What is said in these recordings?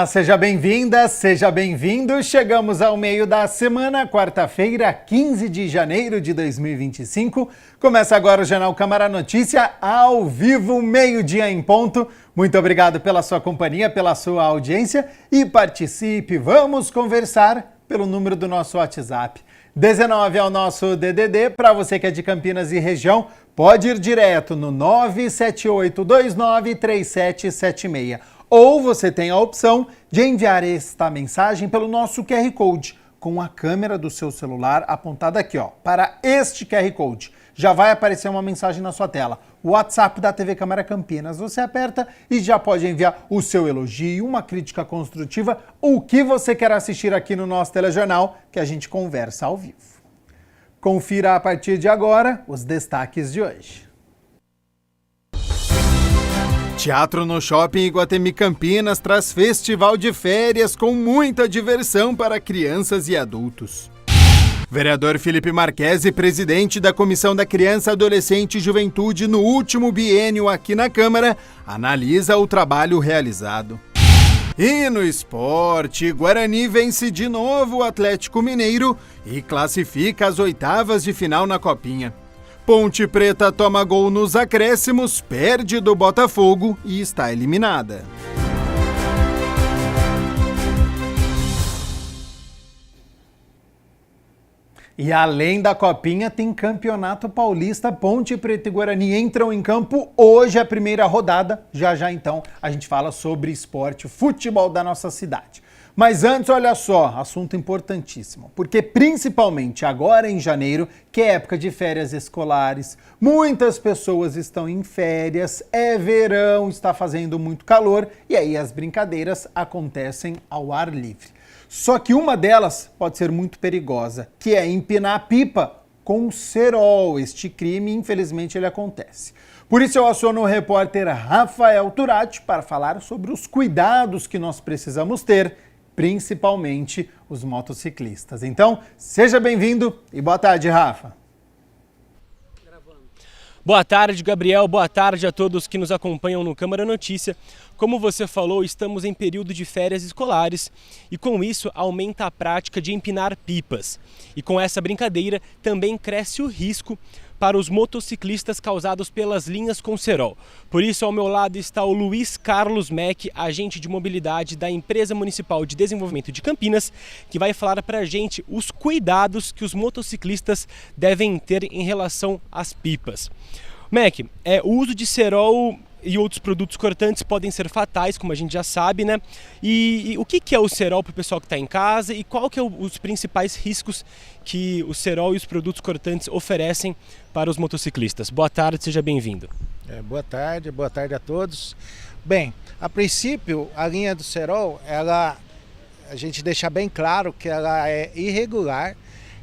Olá, seja bem-vinda, seja bem-vindo. Chegamos ao meio da semana, quarta-feira, 15 de janeiro de 2025. Começa agora o Jornal Câmara Notícia, ao vivo, meio-dia em ponto. Muito obrigado pela sua companhia, pela sua audiência e participe. Vamos conversar pelo número do nosso WhatsApp. 19 é o nosso DDD. Para você que é de Campinas e região, pode ir direto no 978293776. Ou você tem a opção de enviar esta mensagem pelo nosso QR Code, com a câmera do seu celular apontada aqui, para este QR Code. Já vai aparecer uma mensagem na sua tela. O WhatsApp da TV Câmara Campinas. Você aperta e já pode enviar o seu elogio, uma crítica construtiva, o que você quer assistir aqui no nosso telejornal, que a gente conversa ao vivo. Confira a partir de agora os destaques de hoje. Teatro no Shopping Iguatemi Campinas traz festival de férias com muita diversão para crianças e adultos. Vereador Felipe Marquesi, presidente da Comissão da Criança, Adolescente e Juventude no último biênio aqui na Câmara, analisa o trabalho realizado. E no esporte, Guarani vence de novo o Atlético Mineiro e classifica as oitavas de final na Copinha. Ponte Preta toma gol nos acréscimos, perde do Botafogo e está eliminada. E além da Copinha, tem Campeonato Paulista. Ponte Preta e Guarani entram em campo hoje, a primeira rodada. Já então a gente fala sobre esporte, futebol da nossa cidade. Mas antes, olha só, assunto importantíssimo, porque principalmente agora em janeiro, que é época de férias escolares, muitas pessoas estão em férias, é verão, está fazendo muito calor e aí as brincadeiras acontecem ao ar livre. Só que uma delas pode ser muito perigosa, que é empinar pipa com cerol. Este crime, infelizmente, ele acontece. Por isso eu aciono o repórter Rafael Turati para falar sobre os cuidados que nós precisamos ter, principalmente os motociclistas. Então, seja bem-vindo e boa tarde, Rafa. Boa tarde, Gabriel. Boa tarde a todos que nos acompanham no Câmara Notícia. Como você falou, estamos em período de férias escolares e com isso aumenta a prática de empinar pipas. E com essa brincadeira também cresce o risco para os motociclistas causados pelas linhas com cerol. Por isso, ao meu lado está o Luiz Carlos Meck, agente de mobilidade da Empresa Municipal de Desenvolvimento de Campinas, que vai falar para a gente os cuidados que os motociclistas devem ter em relação às pipas. Meck, o uso de cerol e outros produtos cortantes podem ser fatais, como a gente já sabe, né? E o que é o cerol para o pessoal que está em casa e qual que é os principais riscos que o cerol e os produtos cortantes oferecem para os motociclistas? Boa tarde, seja bem-vindo. Boa tarde a todos. Bem, a princípio, a linha do cerol, a gente deixa bem claro que ela é irregular,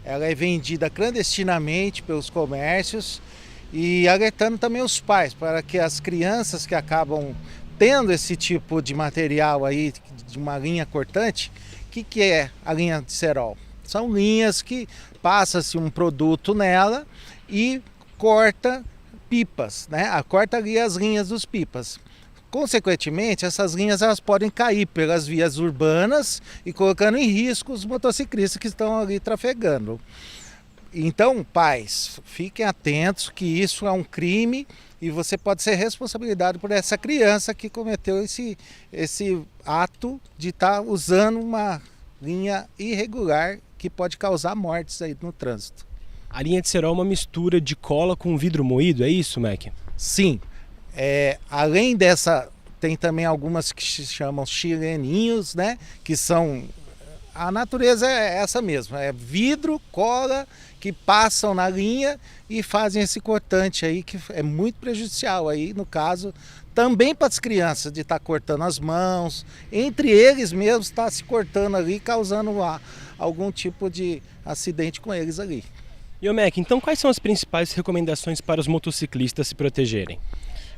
ela é vendida clandestinamente pelos comércios, e alertando também os pais para que as crianças que acabam tendo esse tipo de material aí, de uma linha cortante, o que é a linha de cerol? São linhas que passa-se um produto nela e corta pipas, né? Corta ali as linhas dos pipas. Consequentemente, essas linhas elas podem cair pelas vias urbanas e colocando em risco os motociclistas que estão ali trafegando. Então, pais, fiquem atentos que isso é um crime e você pode ser responsabilizado por essa criança que cometeu esse ato de estar usando uma linha irregular que pode causar mortes aí no trânsito. A linha de cerol é uma mistura de cola com vidro moído, é isso, Meck? Sim. Além dessa, tem também algumas que se chamam chileninhos, né? Que são... A natureza é essa mesmo, é vidro, cola, que passam na linha e fazem esse cortante aí, que é muito prejudicial aí, no caso, também para as crianças, de estar cortando as mãos, entre eles mesmos, estar se cortando ali, causando algum tipo de acidente com eles ali. E o Meck, então quais são as principais recomendações para os motociclistas se protegerem?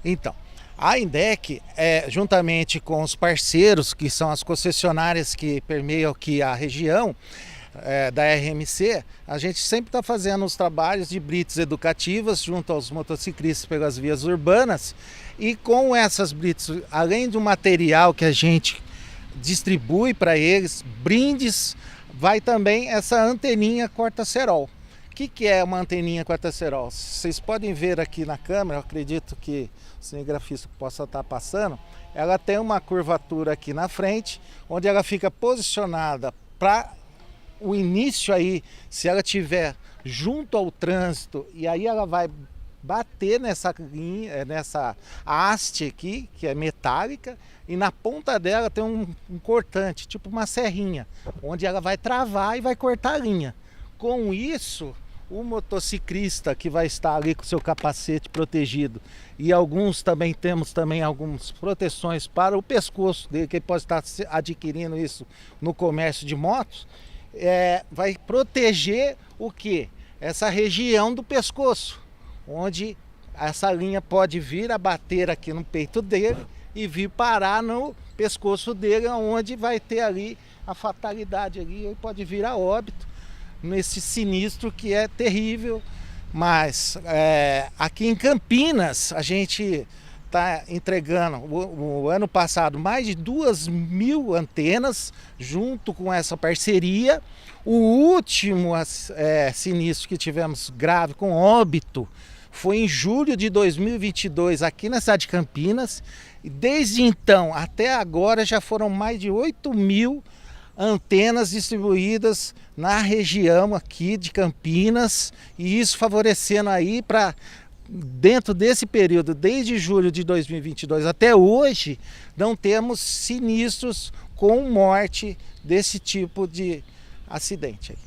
Então, a INDEC, juntamente com os parceiros, que são as concessionárias que permeiam aqui a região da RMC, a gente sempre está fazendo os trabalhos de blitz educativas junto aos motociclistas pelas vias urbanas, e com essas blitz, além do material que a gente distribui para eles brindes, vai também essa anteninha corta-cerol. O que é uma anteninha corta-cerol? Vocês podem ver aqui na câmera, eu acredito que o cinegrafista possa estar passando, ela tem uma curvatura aqui na frente, onde ela fica posicionada para o início aí, se ela estiver junto ao trânsito, e aí ela vai bater nessa linha, nessa haste aqui, que é metálica, e na ponta dela tem um cortante, tipo uma serrinha, onde ela vai travar e vai cortar a linha. Com isso, o motociclista que vai estar ali com seu capacete protegido, e temos também algumas proteções para o pescoço dele, que ele pode estar adquirindo isso no comércio de motos, vai proteger o quê? Essa região do pescoço, onde essa linha pode vir a bater aqui no peito dele e vir parar no pescoço dele, onde vai ter ali a fatalidade ali, ele pode vir a óbito nesse sinistro que é terrível. Mas aqui em Campinas a gente está entregando o ano passado mais de 2.000 antenas junto com essa parceria. O último sinistro que tivemos grave com óbito foi em julho de 2022 aqui na cidade de Campinas, e desde então até agora já foram mais de 8.000 antenas distribuídas na região aqui de Campinas, e isso favorecendo aí para, dentro desse período, desde julho de 2022 até hoje, não temos sinistros com morte desse tipo de acidente aí.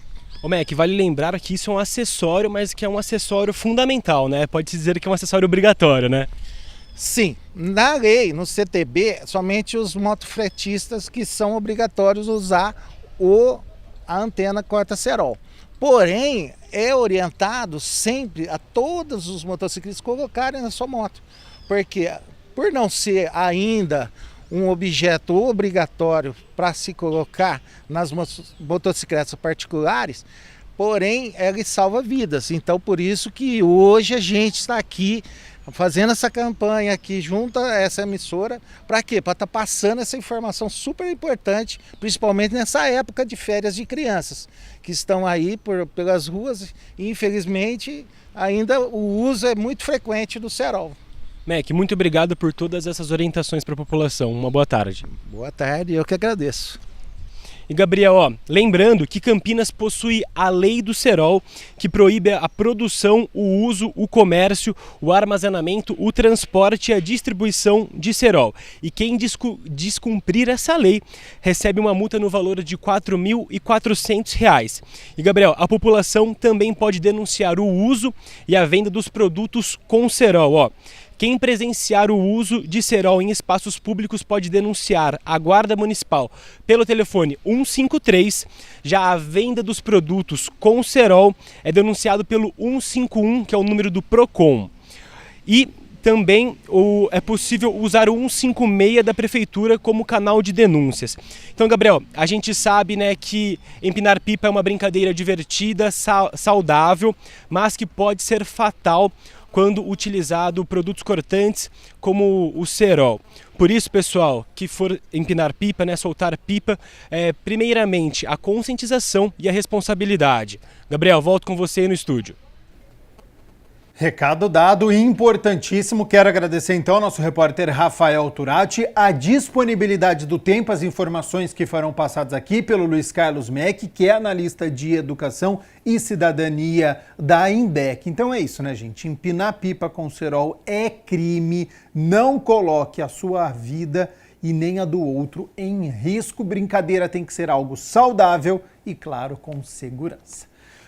Ô Mac, vale lembrar que isso é um acessório, mas que é um acessório fundamental, né? Pode-se dizer que é um acessório obrigatório, né? Sim, na lei, no CTB, somente os motofretistas que são obrigatórios usar a antena corta-cerol. Porém, é orientado sempre a todos os motociclistas colocarem na sua moto, porque por não ser ainda um objeto obrigatório para se colocar nas motocicletas particulares, porém ele salva vidas. Então por isso que hoje a gente está aqui fazendo essa campanha aqui junto a essa emissora, para quê? Para estar passando essa informação super importante, principalmente nessa época de férias de crianças, que estão aí pelas ruas, e infelizmente ainda o uso é muito frequente do cerol. Mac, muito obrigado por todas essas orientações para a população. Uma boa tarde. Boa tarde, eu que agradeço. E Gabriel, lembrando que Campinas possui a lei do cerol, que proíbe a produção, o uso, o comércio, o armazenamento, o transporte e a distribuição de cerol. E quem descumprir essa lei recebe uma multa no valor de R$ 4.400. E Gabriel, a população também pode denunciar o uso e a venda dos produtos com cerol. Quem presenciar o uso de cerol em espaços públicos pode denunciar a Guarda Municipal pelo telefone 153. Já a venda dos produtos com cerol é denunciado pelo 151, que é o número do PROCON. E também é possível usar o 156 da Prefeitura como canal de denúncias. Então, Gabriel, a gente sabe, né, que empinar pipa é uma brincadeira divertida, saudável, mas que pode ser fatal quando utilizado produtos cortantes como o cerol. Por isso, pessoal, que for empinar pipa, né, soltar pipa, primeiramente a conscientização e a responsabilidade. Gabriel, volto com você aí no estúdio. Recado dado, importantíssimo. Quero agradecer então ao nosso repórter Rafael Turati a disponibilidade do tempo, as informações que foram passadas aqui pelo Luiz Carlos Mac, que é analista de educação e cidadania da INDEC. Então é isso, né, gente? Empinar pipa com cerol é crime. Não coloque a sua vida e nem a do outro em risco. Brincadeira tem que ser algo saudável e, claro, com segurança.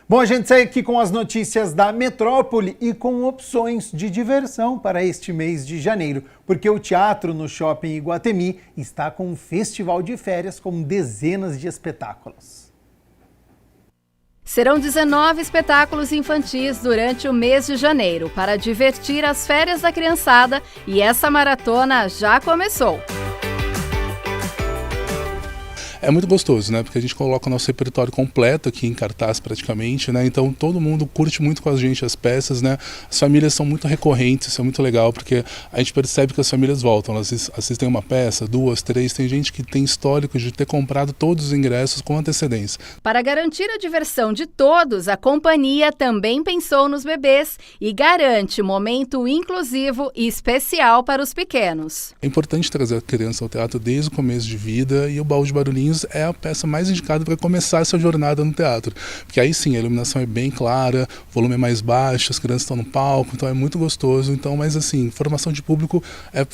Bom, a gente segue aqui com as notícias da metrópole e com opções de diversão para este mês de janeiro, porque o Teatro no Shopping Iguatemi está com um festival de férias com dezenas de espetáculos. Serão 19 espetáculos infantis durante o mês de janeiro para divertir as férias da criançada, e essa maratona já começou. é muito gostoso, né? Porque a gente coloca o nosso repertório completo aqui em cartaz praticamente, né? Então todo mundo curte muito com a gente as peças, né? As famílias são muito recorrentes, isso é muito legal, porque a gente percebe que as famílias voltam, elas assistem uma peça, 2, 3, tem gente que tem histórico de ter comprado todos os ingressos com antecedência. Para garantir a diversão de todos, a companhia também pensou nos bebês e garante momento inclusivo e especial para os pequenos. É importante trazer a criança ao teatro desde o começo de vida, e o Baú de Barulhinhos é a peça mais indicada para começar essa jornada no teatro. Porque aí sim, a iluminação é bem clara, o volume é mais baixo, as crianças estão no palco, então é muito gostoso. Então, mas assim, formação de público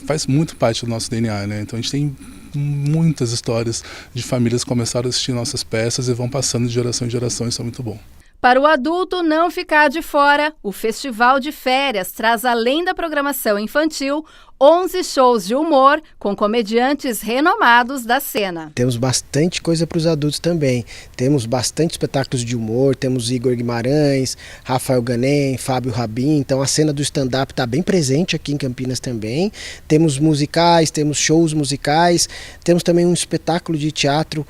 faz muito parte do nosso DNA, né? Então a gente tem muitas histórias de famílias que começaram a assistir nossas peças e vão passando de geração em geração, isso é muito bom. Para o adulto não ficar de fora, o Festival de Férias traz, além da programação infantil, 11 shows de humor com comediantes renomados da cena. Temos bastante coisa para os adultos também. Temos bastante espetáculos de humor, temos Igor Guimarães, Rafael Ganem, Fábio Rabin. Então a cena do stand-up está bem presente aqui em Campinas também. Temos musicais, temos shows musicais, temos também um espetáculo de teatro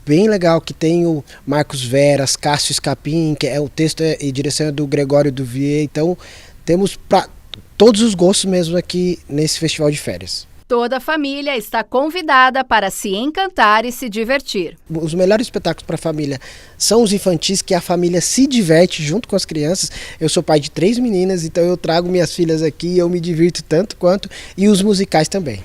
bem legal que tem o Marcos Veras, Cássio Escapim, que o texto e direção é do Gregório Duvier. Então temos para todos os gostos mesmo aqui nesse festival de férias. Toda a família está convidada para se encantar e se divertir. Os melhores espetáculos para a família são os infantis, que a família se diverte junto com as crianças. Eu sou pai de 3 meninas, então eu trago minhas filhas aqui e eu me divirto tanto quanto, e os musicais também.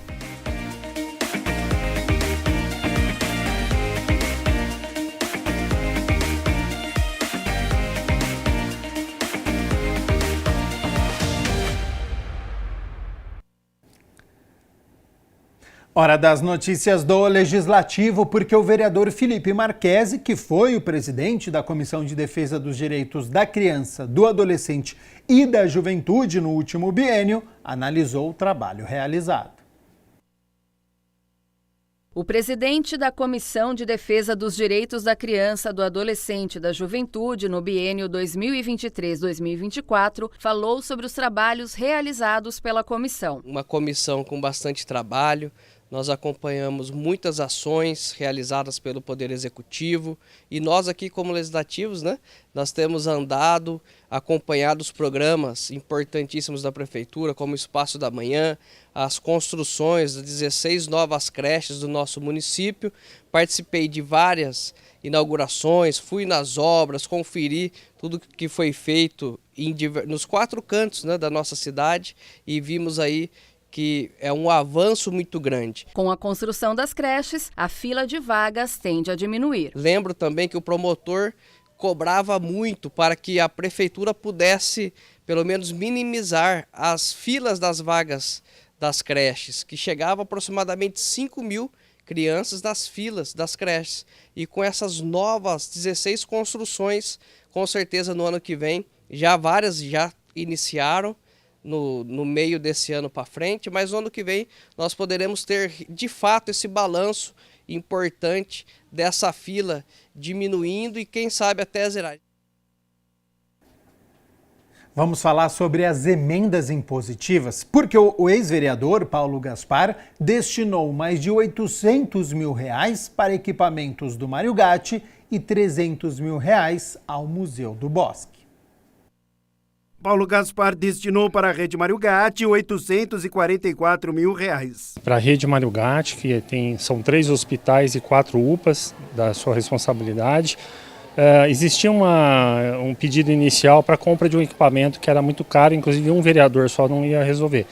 Hora das notícias do Legislativo, porque o vereador Felipe Marchesi, que foi o presidente da Comissão de Defesa dos Direitos da Criança, do Adolescente e da Juventude no último biênio, analisou o trabalho realizado. O presidente da Comissão de Defesa dos Direitos da Criança, do Adolescente e da Juventude no biênio 2023-2024 falou sobre os trabalhos realizados pela comissão. Uma comissão com bastante trabalho. Nós acompanhamos muitas ações realizadas pelo Poder Executivo e nós aqui como legislativos, né, nós temos andado, acompanhado os programas importantíssimos da Prefeitura, como o Espaço da Manhã, as construções de 16 novas creches do nosso município. Participei de várias inaugurações, fui nas obras, conferi tudo que foi feito nos 4 cantos, né, da nossa cidade, e vimos aí que é um avanço muito grande. Com a construção das creches, a fila de vagas tende a diminuir. Lembro também que o promotor cobrava muito para que a prefeitura pudesse, pelo menos, minimizar as filas das vagas das creches, que chegava aproximadamente 5.000 crianças nas filas das creches. E com essas novas 16 construções, com certeza no ano que vem, várias já iniciaram, no meio desse ano para frente, mas no ano que vem nós poderemos ter de fato esse balanço importante dessa fila diminuindo e quem sabe até zerar. Vamos falar sobre as emendas impositivas, porque o ex-vereador Paulo Gaspar destinou mais de R$800 mil para equipamentos do Mário Gatti e R$300 mil ao Museu do Bosque. Paulo Gaspar destinou para a Rede Mário Gatti R$844 mil. Para a Rede Mário Gatti, que são 3 hospitais e 4 UPAs da sua responsabilidade, existia um pedido inicial para a compra de um equipamento que era muito caro, inclusive um vereador só não ia resolver.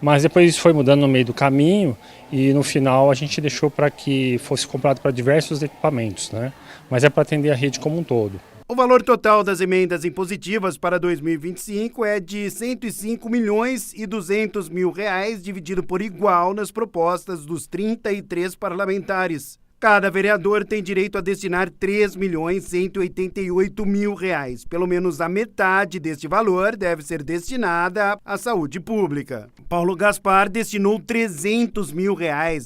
Mas depois isso foi mudando no meio do caminho e no final a gente deixou para que fosse comprado para diversos equipamentos, né? Mas é para atender a rede como um todo. O valor total das emendas impositivas para 2025 é de R$105.2 mil, dividido por igual nas propostas dos 33 parlamentares. Cada vereador tem direito a destinar R$3.188 mil. Pelo menos a metade deste valor deve ser destinada à saúde pública. Paulo Gaspar destinou R$300 mil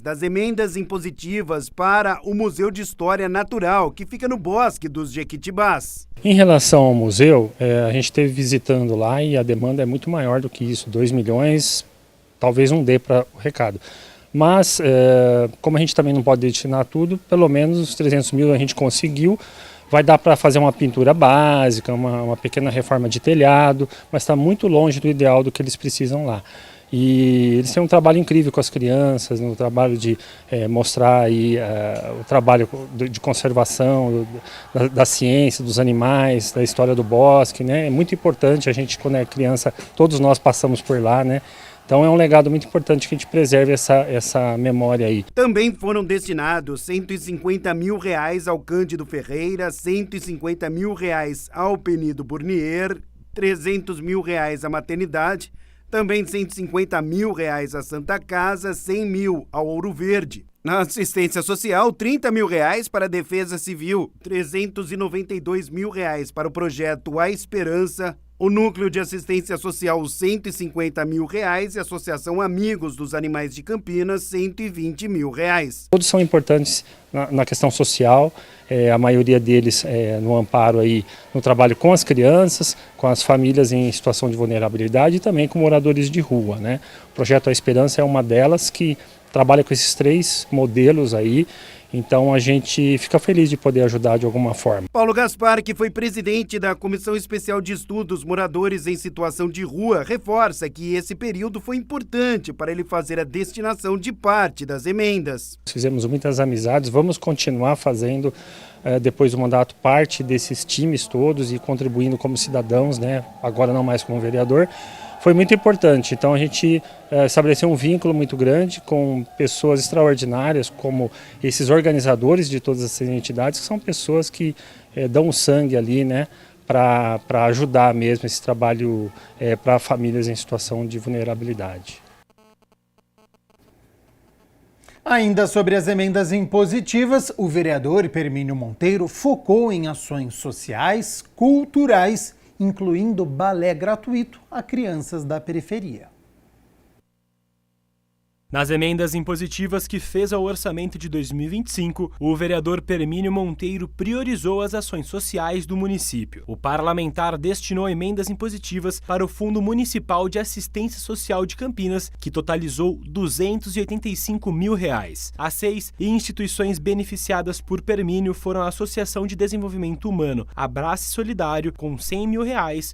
das emendas impositivas para o Museu de História Natural, que fica no Bosque dos Jequitibás. Em relação ao museu, a gente esteve visitando lá e a demanda é muito maior do que isso, 2 milhões, talvez não dê para o recado. Mas, como a gente também não pode destinar tudo, pelo menos os 300 mil a gente conseguiu. Vai dar para fazer uma pintura básica, uma pequena reforma de telhado, mas está muito longe do ideal do que eles precisam lá. E eles têm um trabalho incrível com as crianças, no trabalho de mostrar aí, o trabalho de conservação da ciência, dos animais, da história do bosque, né? É muito importante, a gente quando é criança, todos nós passamos por lá, né? Então é um legado muito importante que a gente preserve essa memória aí. Também foram destinados R$150 mil ao Cândido Ferreira, R$150 mil ao Penido Burnier, R$300 mil à maternidade, também R$150 mil à Santa Casa, R$100 mil ao Ouro Verde. Na assistência social, R$30 mil para a Defesa Civil, R$392 mil para o projeto A Esperança, o Núcleo de Assistência Social, R$150 mil e a Associação Amigos dos Animais de Campinas, R$120 mil. Todos são importantes na questão social, a maioria deles no amparo aí, no trabalho com as crianças, com as famílias em situação de vulnerabilidade e também com moradores de rua, né? O projeto A Esperança é uma delas que trabalha com esses 3 modelos aí. Então a gente fica feliz de poder ajudar de alguma forma. Paulo Gaspar, que foi presidente da Comissão Especial de Estudos Moradores em Situação de Rua, reforça que esse período foi importante para ele fazer a destinação de parte das emendas. Fizemos muitas amizades, vamos continuar fazendo depois do mandato parte desses times todos e contribuindo como cidadãos, né? Agora não mais como vereador. Foi muito importante, então a gente estabeleceu um vínculo muito grande com pessoas extraordinárias, como esses organizadores de todas essas entidades, que são pessoas que dão sangue ali, né, para ajudar mesmo esse trabalho para famílias em situação de vulnerabilidade. Ainda sobre as emendas impositivas, o vereador Permínio Monteiro focou em ações sociais, culturais, incluindo balé gratuito a crianças da periferia. Nas emendas impositivas que fez ao orçamento de 2025, o vereador Permínio Monteiro priorizou as ações sociais do município. O parlamentar destinou emendas impositivas para o Fundo Municipal de Assistência Social de Campinas, que totalizou R$285 mil. As 6 instituições beneficiadas por Permínio foram a Associação de Desenvolvimento Humano Abrace Solidário, com R$100 mil,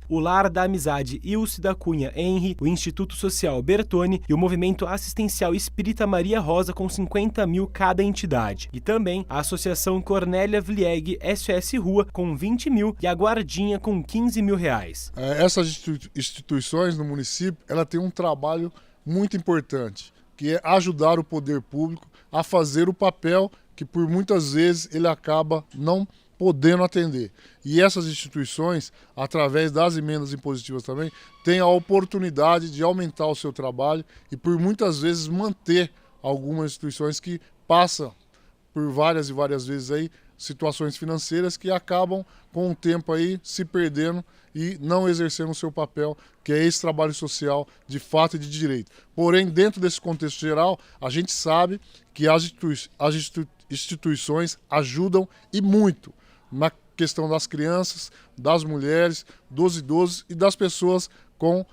o Lar da Amizade Ilse da Cunha Henry, o Instituto Social Bertone e o Movimento Assistencial Espírita Maria Rosa, com 50 mil cada entidade. E também a Associação Cornélia Vlieg SOS Rua, com 20 mil, e a Guardinha, com 15 mil reais. Essas instituições no município, ela tem um trabalho muito importante, que é ajudar o poder público a fazer o papel que por muitas vezes ele acaba não podendo atender. E essas instituições, através das emendas impositivas também, têm a oportunidade de aumentar o seu trabalho e por muitas vezes manter algumas instituições que passam por várias e várias vezes aí situações financeiras que acabam com o tempo aí se perdendo e não exercendo o seu papel, que é esse trabalho social de fato e de direito. Porém, dentro desse contexto geral, a gente sabe que as instituições ajudam e muito na questão das crianças, das mulheres, dos idosos e das pessoas com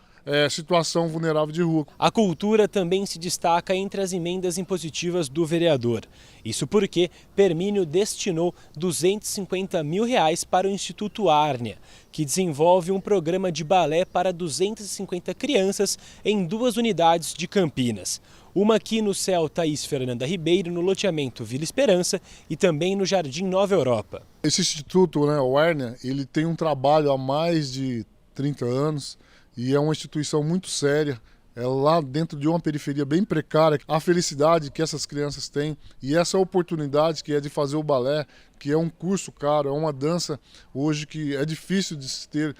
situação vulnerável de rua. A cultura também se destaca entre as emendas impositivas do vereador. Isso porque Permínio destinou R$250 mil para o Instituto Árnia, que desenvolve um programa de balé para 250 crianças em 2 unidades de Campinas. Uma aqui no CEL Thaís Fernanda Ribeiro, no loteamento Vila Esperança, e também no Jardim Nova Europa. Esse instituto, o Árnia, ele tem um trabalho há mais de 30 anos e é uma instituição muito séria. É lá dentro de uma periferia bem precária. A felicidade que essas crianças têm e essa oportunidade que é de fazer o balé, que é um curso caro, é uma dança hoje que é difícil de se ter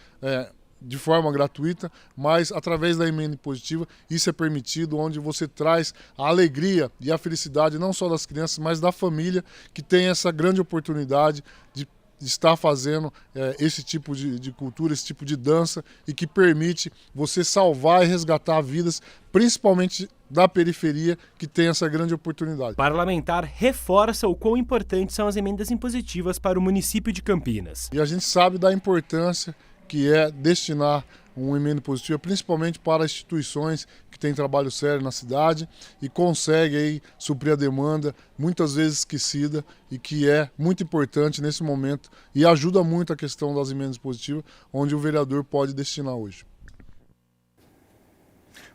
de forma gratuita, mas através da emenda impositiva isso é permitido, onde você traz a alegria e a felicidade não só das crianças, mas da família que tem essa grande oportunidade de estar fazendo esse tipo de cultura, esse tipo de dança e que permite você salvar e resgatar vidas, principalmente da periferia, que tem essa grande oportunidade. O parlamentar reforça o quão importantes são as emendas impositivas para o município de Campinas. E a gente sabe da importância que é destinar uma emenda positiva principalmente para instituições que têm trabalho sério na cidade e conseguem aí suprir a demanda, muitas vezes esquecida, e que é muito importante nesse momento e ajuda muito a questão das emendas positivas, onde o vereador pode destinar hoje.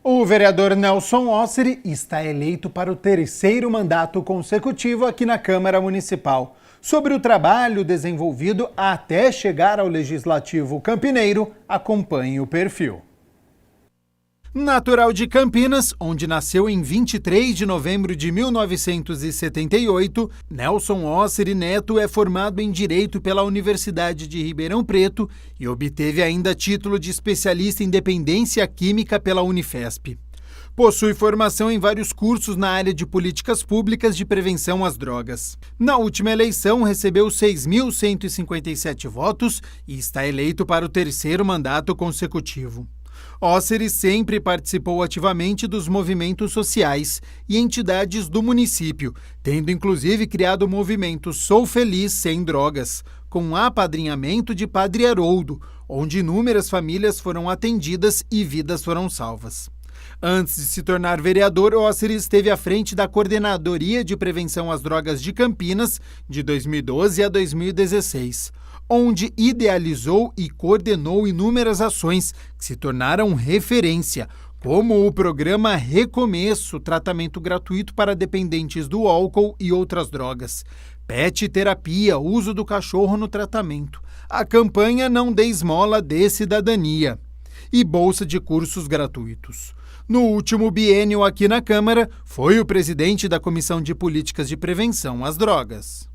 O vereador Nelson Osseri está eleito para o 3º mandato consecutivo aqui na Câmara Municipal. Sobre o trabalho desenvolvido até chegar ao Legislativo Campineiro, acompanhe o perfil. Natural de Campinas, onde nasceu em 23 de novembro de 1978, Nelson Osseri Neto é formado em Direito pela Universidade de Ribeirão Preto e obteve ainda título de especialista em Dependência Química pela Unifesp. Possui formação em vários cursos na área de políticas públicas de prevenção às drogas. Na última eleição, recebeu 6.157 votos e está eleito para o 3º mandato consecutivo. Osseri sempre participou ativamente dos movimentos sociais e entidades do município, tendo inclusive criado o movimento Sou Feliz Sem Drogas, com apadrinhamento de Padre Haroldo, onde inúmeras famílias foram atendidas e vidas foram salvas. Antes de se tornar vereador, Osseri esteve à frente da Coordenadoria de Prevenção às Drogas de Campinas, de 2012 a 2016, onde idealizou e coordenou inúmeras ações que se tornaram referência, como o programa Recomeço, tratamento gratuito para dependentes do álcool e outras drogas, pet terapia, uso do cachorro no tratamento, a campanha Não Dê Esmola, Dê Cidadania e bolsa de cursos gratuitos. No último biênio aqui na Câmara, foi o presidente da Comissão de Políticas de Prevenção às Drogas.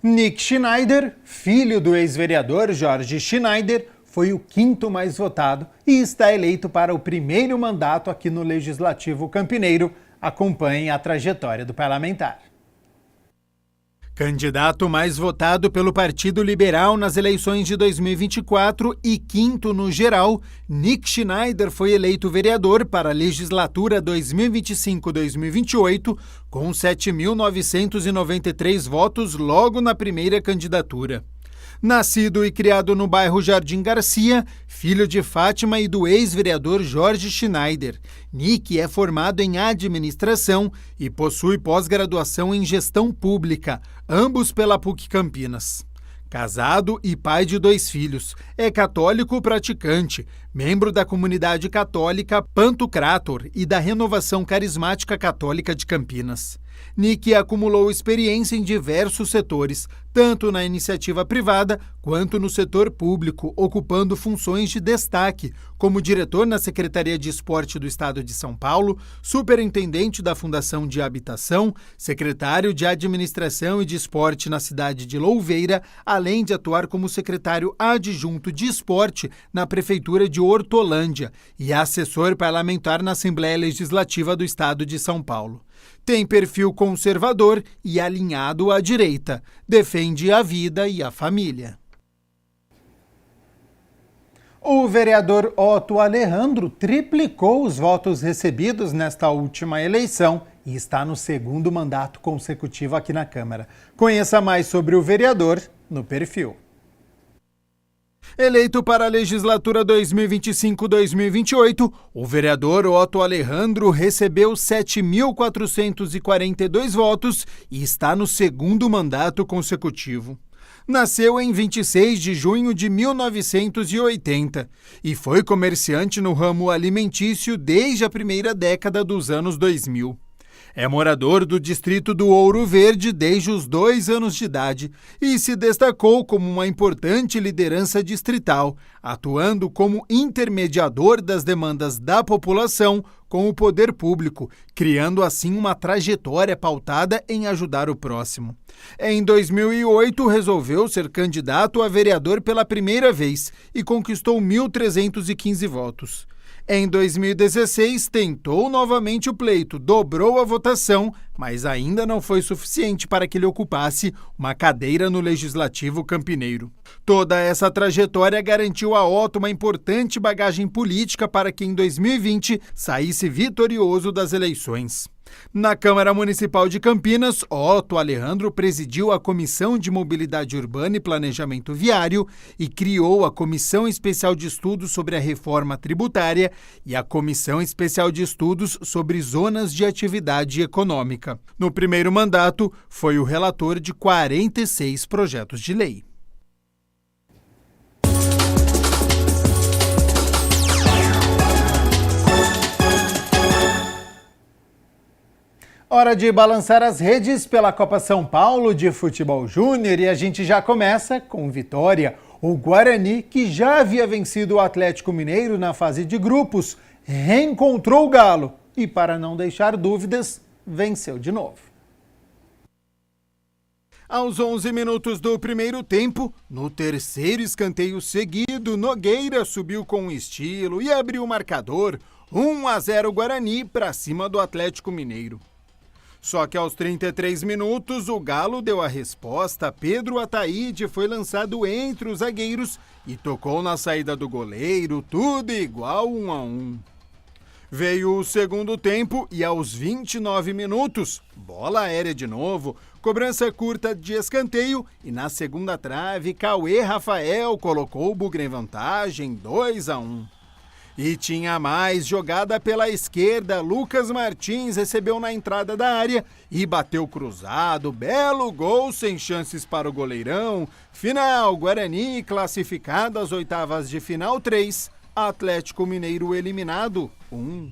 Nick Schneider, filho do ex-vereador Jorge Schneider, foi o 5º mais votado e está eleito para o 1º mandato aqui no Legislativo Campineiro. Acompanhe a trajetória do parlamentar. Candidato mais votado pelo Partido Liberal nas eleições de 2024 e 5º no geral, Nick Schneider foi eleito vereador para a legislatura 2025-2028 com 7.993 votos logo na primeira candidatura. Nascido e criado no bairro Jardim Garcia, filho de Fátima e do ex-vereador Jorge Schneider, Nick é formado em administração e possui pós-graduação em gestão pública, ambos pela PUC Campinas. Casado e pai de 2 filhos, é católico praticante, membro da comunidade católica Pantocrator e da Renovação Carismática Católica de Campinas. Nick acumulou experiência em diversos setores, tanto na iniciativa privada quanto no setor público, ocupando funções de destaque, como diretor na Secretaria de Esporte do Estado de São Paulo, superintendente da Fundação de Habitação, secretário de Administração e de Esporte na cidade de Louveira, além de atuar como secretário adjunto de Esporte na Prefeitura de Hortolândia e assessor parlamentar na Assembleia Legislativa do Estado de São Paulo. Tem perfil conservador e alinhado à direita. Defende a vida e a família. O vereador Otto Alejandro triplicou os votos recebidos nesta última eleição e está no 2º mandato consecutivo aqui na Câmara. Conheça mais sobre o vereador no perfil. Eleito para a legislatura 2025-2028, o vereador Otto Alejandro recebeu 7.442 votos e está no 2º mandato consecutivo. Nasceu em 26 de junho de 1980 e foi comerciante no ramo alimentício desde a primeira década dos anos 2000. É morador do distrito do Ouro Verde desde os 2 anos de idade e se destacou como uma importante liderança distrital, atuando como intermediador das demandas da população com o poder público, criando assim uma trajetória pautada em ajudar o próximo. Em 2008, resolveu ser candidato a vereador pela primeira vez e conquistou 1.315 votos. Em 2016, tentou novamente o pleito, dobrou a votação, mas ainda não foi suficiente para que ele ocupasse uma cadeira no Legislativo Campineiro. Toda essa trajetória garantiu a Otto uma importante bagagem política para que em 2020 saísse vitorioso das eleições. Na Câmara Municipal de Campinas, Otto Alejandro presidiu a Comissão de Mobilidade Urbana e Planejamento Viário e criou a Comissão Especial de Estudos sobre a Reforma Tributária e a Comissão Especial de Estudos sobre Zonas de Atividade Econômica. No primeiro mandato, foi o relator de 46 projetos de lei. Hora de balançar as redes pela Copa São Paulo de Futebol Júnior e a gente já começa com vitória. O Guarani, que já havia vencido o Atlético Mineiro na fase de grupos, reencontrou o Galo e, para não deixar dúvidas, venceu de novo. Aos 11 minutos do primeiro tempo, no terceiro escanteio seguido, Nogueira subiu com estilo e abriu o marcador. 1-0 Guarani para cima do Atlético Mineiro. Só que aos 33 minutos, o Galo deu a resposta. Pedro Ataíde foi lançado entre os zagueiros e tocou na saída do goleiro, tudo igual 1-1. Veio o segundo tempo e aos 29 minutos, bola aérea de novo, cobrança curta de escanteio e na segunda trave, Cauê Rafael colocou o Bugre em vantagem, 2-1. E tinha mais jogada pela esquerda, Lucas Martins recebeu na entrada da área e bateu cruzado, belo gol sem chances para o goleirão. Final, Guarani classificado às oitavas de final 3, Atlético Mineiro eliminado 1.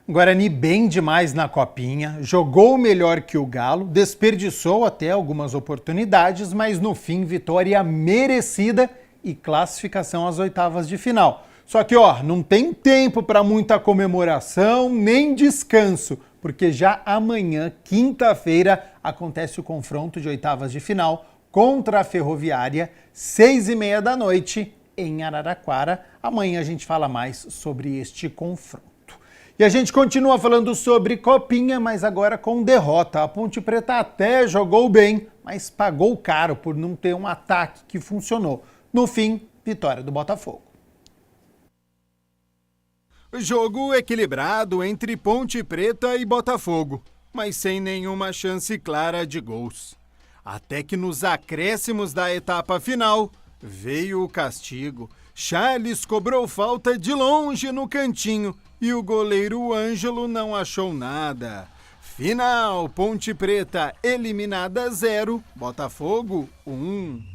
Guarani bem demais na copinha, jogou melhor que o Galo, desperdiçou até algumas oportunidades, mas no fim vitória merecida e classificação às oitavas de final. Só que, não tem tempo para muita comemoração nem descanso, porque já amanhã, quinta-feira, acontece o confronto de oitavas de final contra a Ferroviária, 6h30 da noite, em Araraquara. Amanhã a gente fala mais sobre este confronto. E a gente continua falando sobre copinha, mas agora com derrota. A Ponte Preta até jogou bem, mas pagou caro por não ter um ataque que funcionou. No fim, vitória do Botafogo. Jogo equilibrado entre Ponte Preta e Botafogo, mas sem nenhuma chance clara de gols. Até que nos acréscimos da etapa final, veio o castigo. Charles cobrou falta de longe no cantinho e o goleiro Ângelo não achou nada. Final, Ponte Preta eliminada 0, Botafogo 1.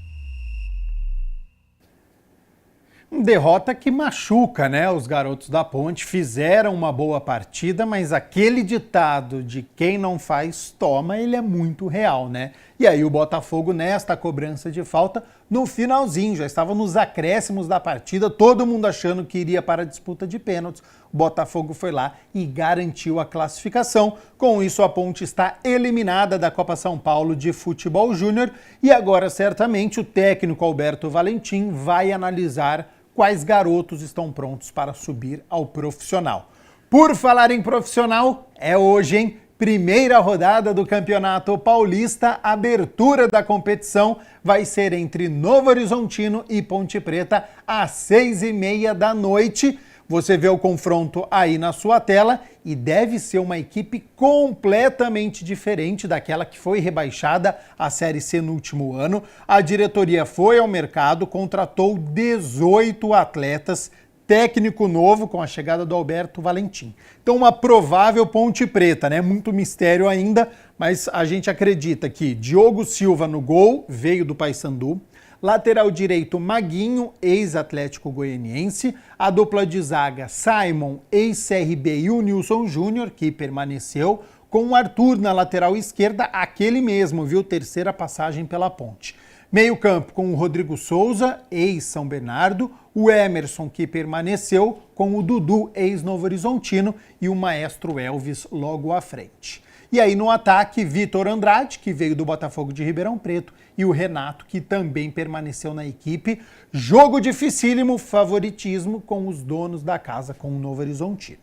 Derrota que machuca, né? Os garotos da Ponte fizeram uma boa partida, mas aquele ditado de quem não faz, toma, ele é muito real, né? E aí o Botafogo, nesta cobrança de falta, no finalzinho, já estava nos acréscimos da partida, todo mundo achando que iria para a disputa de pênaltis. O Botafogo foi lá e garantiu a classificação. Com isso, a Ponte está eliminada da Copa São Paulo de Futebol Júnior e agora, certamente, o técnico Alberto Valentim vai analisar quais garotos estão prontos para subir ao profissional. Por falar em profissional, é hoje, hein? Primeira rodada do Campeonato Paulista, abertura da competição vai ser entre Novo Horizontino e Ponte Preta às 6h30 da noite. Você vê o confronto aí na sua tela e deve ser uma equipe completamente diferente daquela que foi rebaixada à Série C no último ano. A diretoria foi ao mercado, contratou 18 atletas, técnico novo com a chegada do Alberto Valentim. Então uma provável Ponte Preta, né? Muito mistério ainda, mas a gente acredita que Diogo Silva no gol, veio do Paysandu. Lateral direito Maguinho, ex-Atlético Goianiense. A dupla de zaga Simon, ex-CRB, e o Nilson Júnior, que permaneceu. Com o Arthur na lateral esquerda, aquele mesmo, viu? Terceira passagem pela Ponte. Meio campo com o Rodrigo Souza, ex-São Bernardo. O Emerson, que permaneceu, com o Dudu, ex-Novo Horizontino. E o Maestro Elvis logo à frente. E aí no ataque, Vitor Andrade, que veio do Botafogo de Ribeirão Preto, e o Renato, que também permaneceu na equipe. Jogo dificílimo, favoritismo com os donos da casa, com o Novo Horizontino.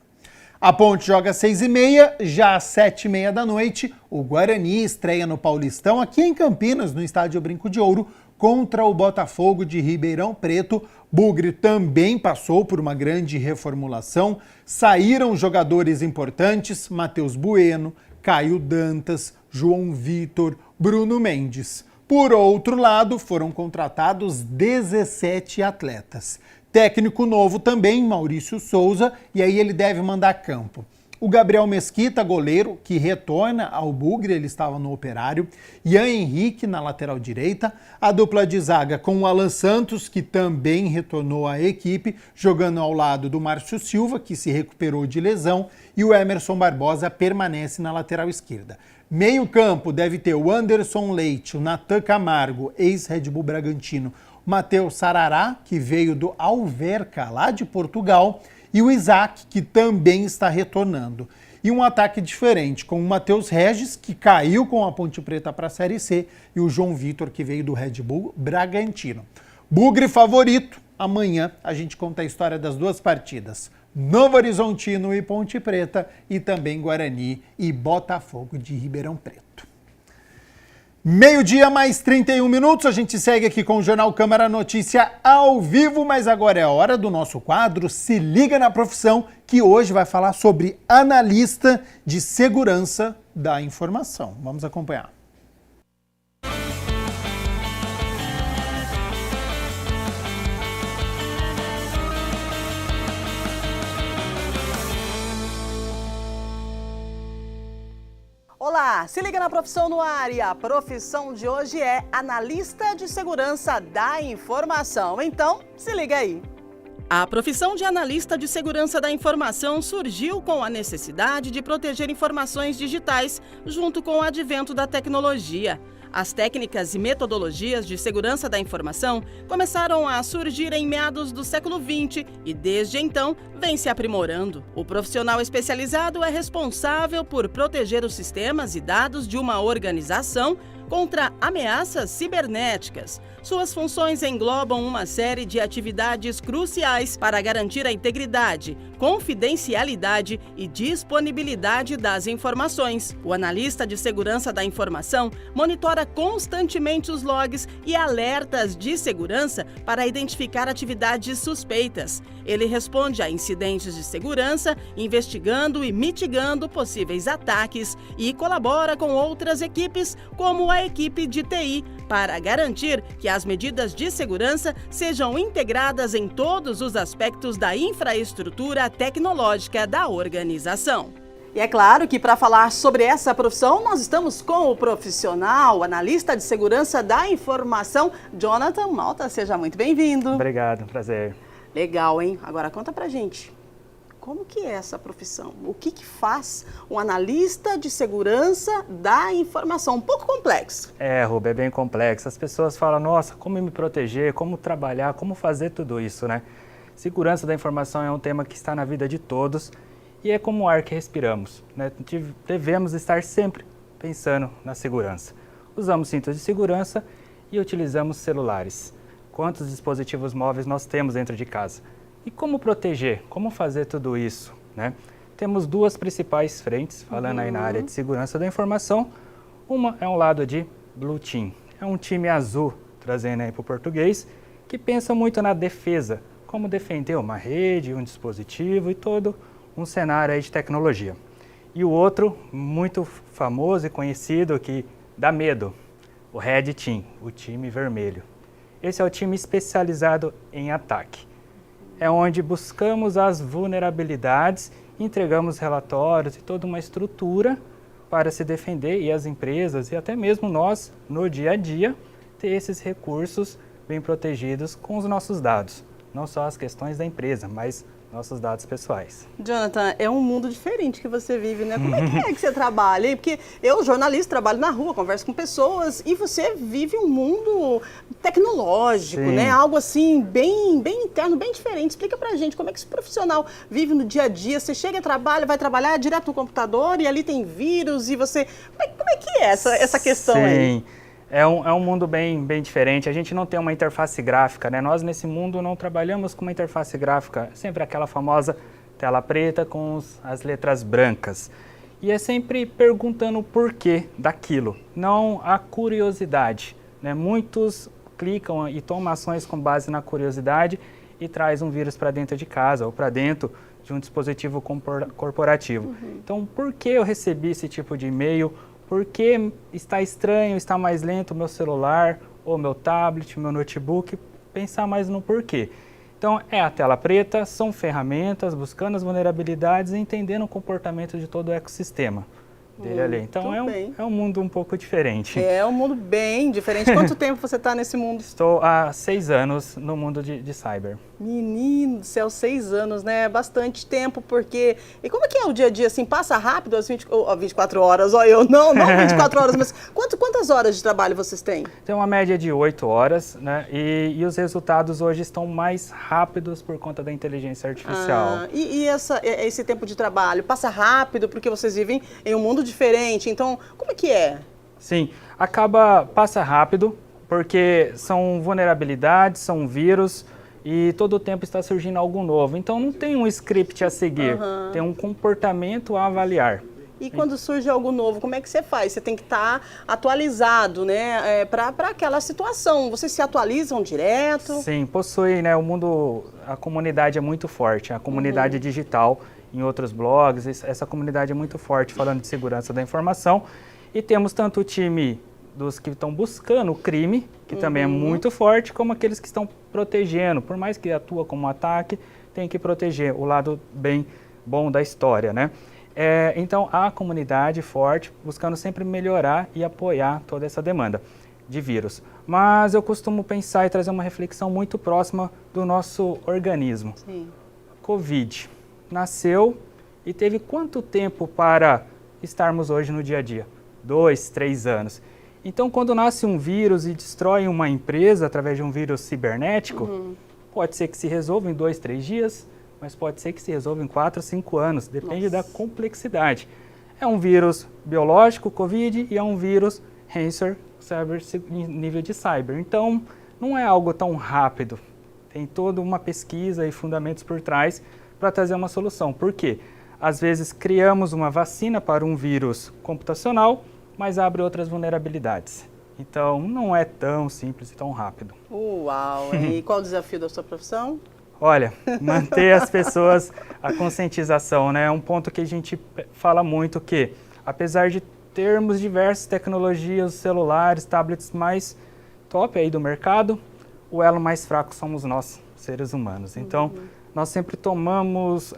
A Ponte joga às 6h30, já às 7h30 da noite, o Guarani estreia no Paulistão, aqui em Campinas, no estádio Brinco de Ouro, contra o Botafogo de Ribeirão Preto. Bugre também passou por uma grande reformulação. Saíram jogadores importantes, Matheus Bueno, Caio Dantas, João Vitor, Bruno Mendes. Por outro lado, foram contratados 17 atletas. Técnico novo também, Maurício Souza, e aí ele deve mandar a campo. O Gabriel Mesquita, goleiro, que retorna ao Bugre, ele estava no Operário. Ian Henrique na lateral direita. A dupla de zaga com o Alan Santos, que também retornou à equipe, jogando ao lado do Márcio Silva, que se recuperou de lesão. E o Emerson Barbosa permanece na lateral esquerda. Meio campo deve ter o Anderson Leite, o Natan Camargo, ex-Red Bull Bragantino, o Matheus Sarará, que veio do Alverca, lá de Portugal, e o Isaac, que também está retornando. E um ataque diferente, com o Matheus Regis, que caiu com a Ponte Preta para a Série C, e o João Vitor, que veio do Red Bull Bragantino. Bugre favorito, amanhã a gente conta a história das duas partidas. Novo Horizontino e Ponte Preta, e também Guarani e Botafogo de Ribeirão Preto. Meio-dia mais 31 minutos, a gente segue aqui com o Jornal Câmara Notícia ao vivo, mas agora é a hora do nosso quadro Se Liga na Profissão, que hoje vai falar sobre analista de segurança da informação. Vamos acompanhar. Olá, se liga na profissão no ar e a profissão de hoje é analista de segurança da informação. Então, se liga aí. A profissão de analista de segurança da informação surgiu com a necessidade de proteger informações digitais junto com o advento da tecnologia. As técnicas e metodologias de segurança da informação começaram a surgir em meados do século XX e, desde então, vem se aprimorando. O profissional especializado é responsável por proteger os sistemas e dados de uma organização contra ameaças cibernéticas. Suas funções englobam uma série de atividades cruciais para garantir a integridade, confidencialidade e disponibilidade das informações. O analista de segurança da informação monitora constantemente os logs e alertas de segurança para identificar atividades suspeitas. Ele responde a incidentes de segurança, investigando e mitigando possíveis ataques e colabora com outras equipes, como a equipe de TI, para garantir que as medidas de segurança sejam integradas em todos os aspectos da infraestrutura tecnológica da organização. E é claro que para falar sobre essa profissão, nós estamos com o profissional, analista de segurança da informação, Jonathan Malta. Seja muito bem-vindo. Obrigado, prazer. Legal, hein? Agora conta pra gente. Como que é essa profissão? O que faz um analista de segurança da informação? Um pouco complexo. Ruba, é bem complexo. As pessoas falam, nossa, como me proteger, como trabalhar, como fazer tudo isso, né? Segurança da informação é um tema que está na vida de todos e é como o ar que respiramos, né? Devemos estar sempre pensando na segurança. Usamos cintos de segurança e utilizamos celulares. Quantos dispositivos móveis nós temos dentro de casa? E como proteger? Como fazer tudo isso, né? Temos duas principais frentes, falando aí na área de segurança da informação. Uma é um lado de Blue Team, é um time azul, trazendo aí para o português, que pensa muito na defesa, como defender uma rede, um dispositivo e todo um cenário aí de tecnologia. E o outro, muito famoso e conhecido, que dá medo, o Red Team, o time vermelho. Esse é o time especializado em ataque. É onde buscamos as vulnerabilidades, entregamos relatórios e toda uma estrutura para se defender e as empresas e até mesmo nós, no dia a dia, ter esses recursos bem protegidos com os nossos dados. Não só as questões da empresa, mas nossos dados pessoais. Jonathan, é um mundo diferente que você vive, né? Como é que você trabalha? Porque eu, jornalista, trabalho na rua, converso com pessoas e você vive um mundo tecnológico, né? Algo assim, bem interno, bem diferente. Explica pra gente como é que esse profissional vive no dia a dia. Você chega, trabalha, vai trabalhar direto no computador e ali tem vírus e você... Como é que é essa questão aí? Sim. É um mundo bem diferente, a gente não tem uma interface gráfica, né? Nós nesse mundo não trabalhamos com uma interface gráfica, sempre aquela famosa tela preta com as letras brancas. E é sempre perguntando o porquê daquilo, não a curiosidade, né? Muitos clicam e tomam ações com base na curiosidade e traz um vírus para dentro de casa ou para dentro de um dispositivo corporativo. Então, por que eu recebi esse tipo de e-mail? Por que está estranho, está mais lento o meu celular, ou meu tablet, meu notebook? Pensar mais no porquê. Então, é a tela preta, são ferramentas, buscando as vulnerabilidades e entendendo o comportamento de todo o ecossistema dele ali. Então, é um mundo um pouco diferente. É um mundo bem diferente. Quanto tempo você está nesse mundo? Estou há 6 anos no mundo de cyber. Menino do céu, 6 anos, né? Bastante tempo, porque... E como é que é o dia a dia, assim? Passa rápido as 24 horas? Ó, eu não 24 horas, mas quantas horas de trabalho vocês têm? Tem uma média de 8 horas, né? E os resultados hoje estão mais rápidos por conta da inteligência artificial. E esse tempo de trabalho passa rápido porque vocês vivem em um mundo diferente, então como é que é? Sim, passa rápido porque são vulnerabilidades, são vírus e todo o tempo está surgindo algo novo. Então não tem um script a seguir, tem um comportamento a avaliar. E quando surge algo novo, como é que você faz? Você tem que estar atualizado, né, para aquela situação. Vocês se atualizam direto? Sim, possui, né, a comunidade é muito forte, a comunidade digital, em outros blogs, essa comunidade é muito forte falando de segurança da informação. E temos tanto o time dos que estão buscando o crime, que também é muito forte, como aqueles que estão protegendo. Por mais que atua como um ataque, tem que proteger o lado bem bom da história, né? Então, a comunidade forte, buscando sempre melhorar e apoiar toda essa demanda de vírus. Mas eu costumo pensar e trazer uma reflexão muito próxima do nosso organismo. Sim. Covid nasceu e teve quanto tempo para estarmos hoje no dia a dia? 2, 3 anos. Então, quando nasce um vírus e destrói uma empresa através de um vírus cibernético, pode ser que se resolva em 2, 3 dias, mas pode ser que se resolva em 4, 5 anos, depende da complexidade. É um vírus biológico, Covid, e é um vírus ransomware, nível de cyber. Então, não é algo tão rápido. Tem toda uma pesquisa e fundamentos por trás para trazer uma solução. Por quê? Às vezes criamos uma vacina para um vírus computacional, mas abre outras vulnerabilidades. Então, não é tão simples e tão rápido. Uau! E qual o desafio da sua profissão? Olha, manter as pessoas, a conscientização, né? É um ponto que a gente fala muito que, apesar de termos diversas tecnologias, celulares, tablets mais top aí do mercado, o elo mais fraco somos nós, seres humanos. Então, nós sempre tomamos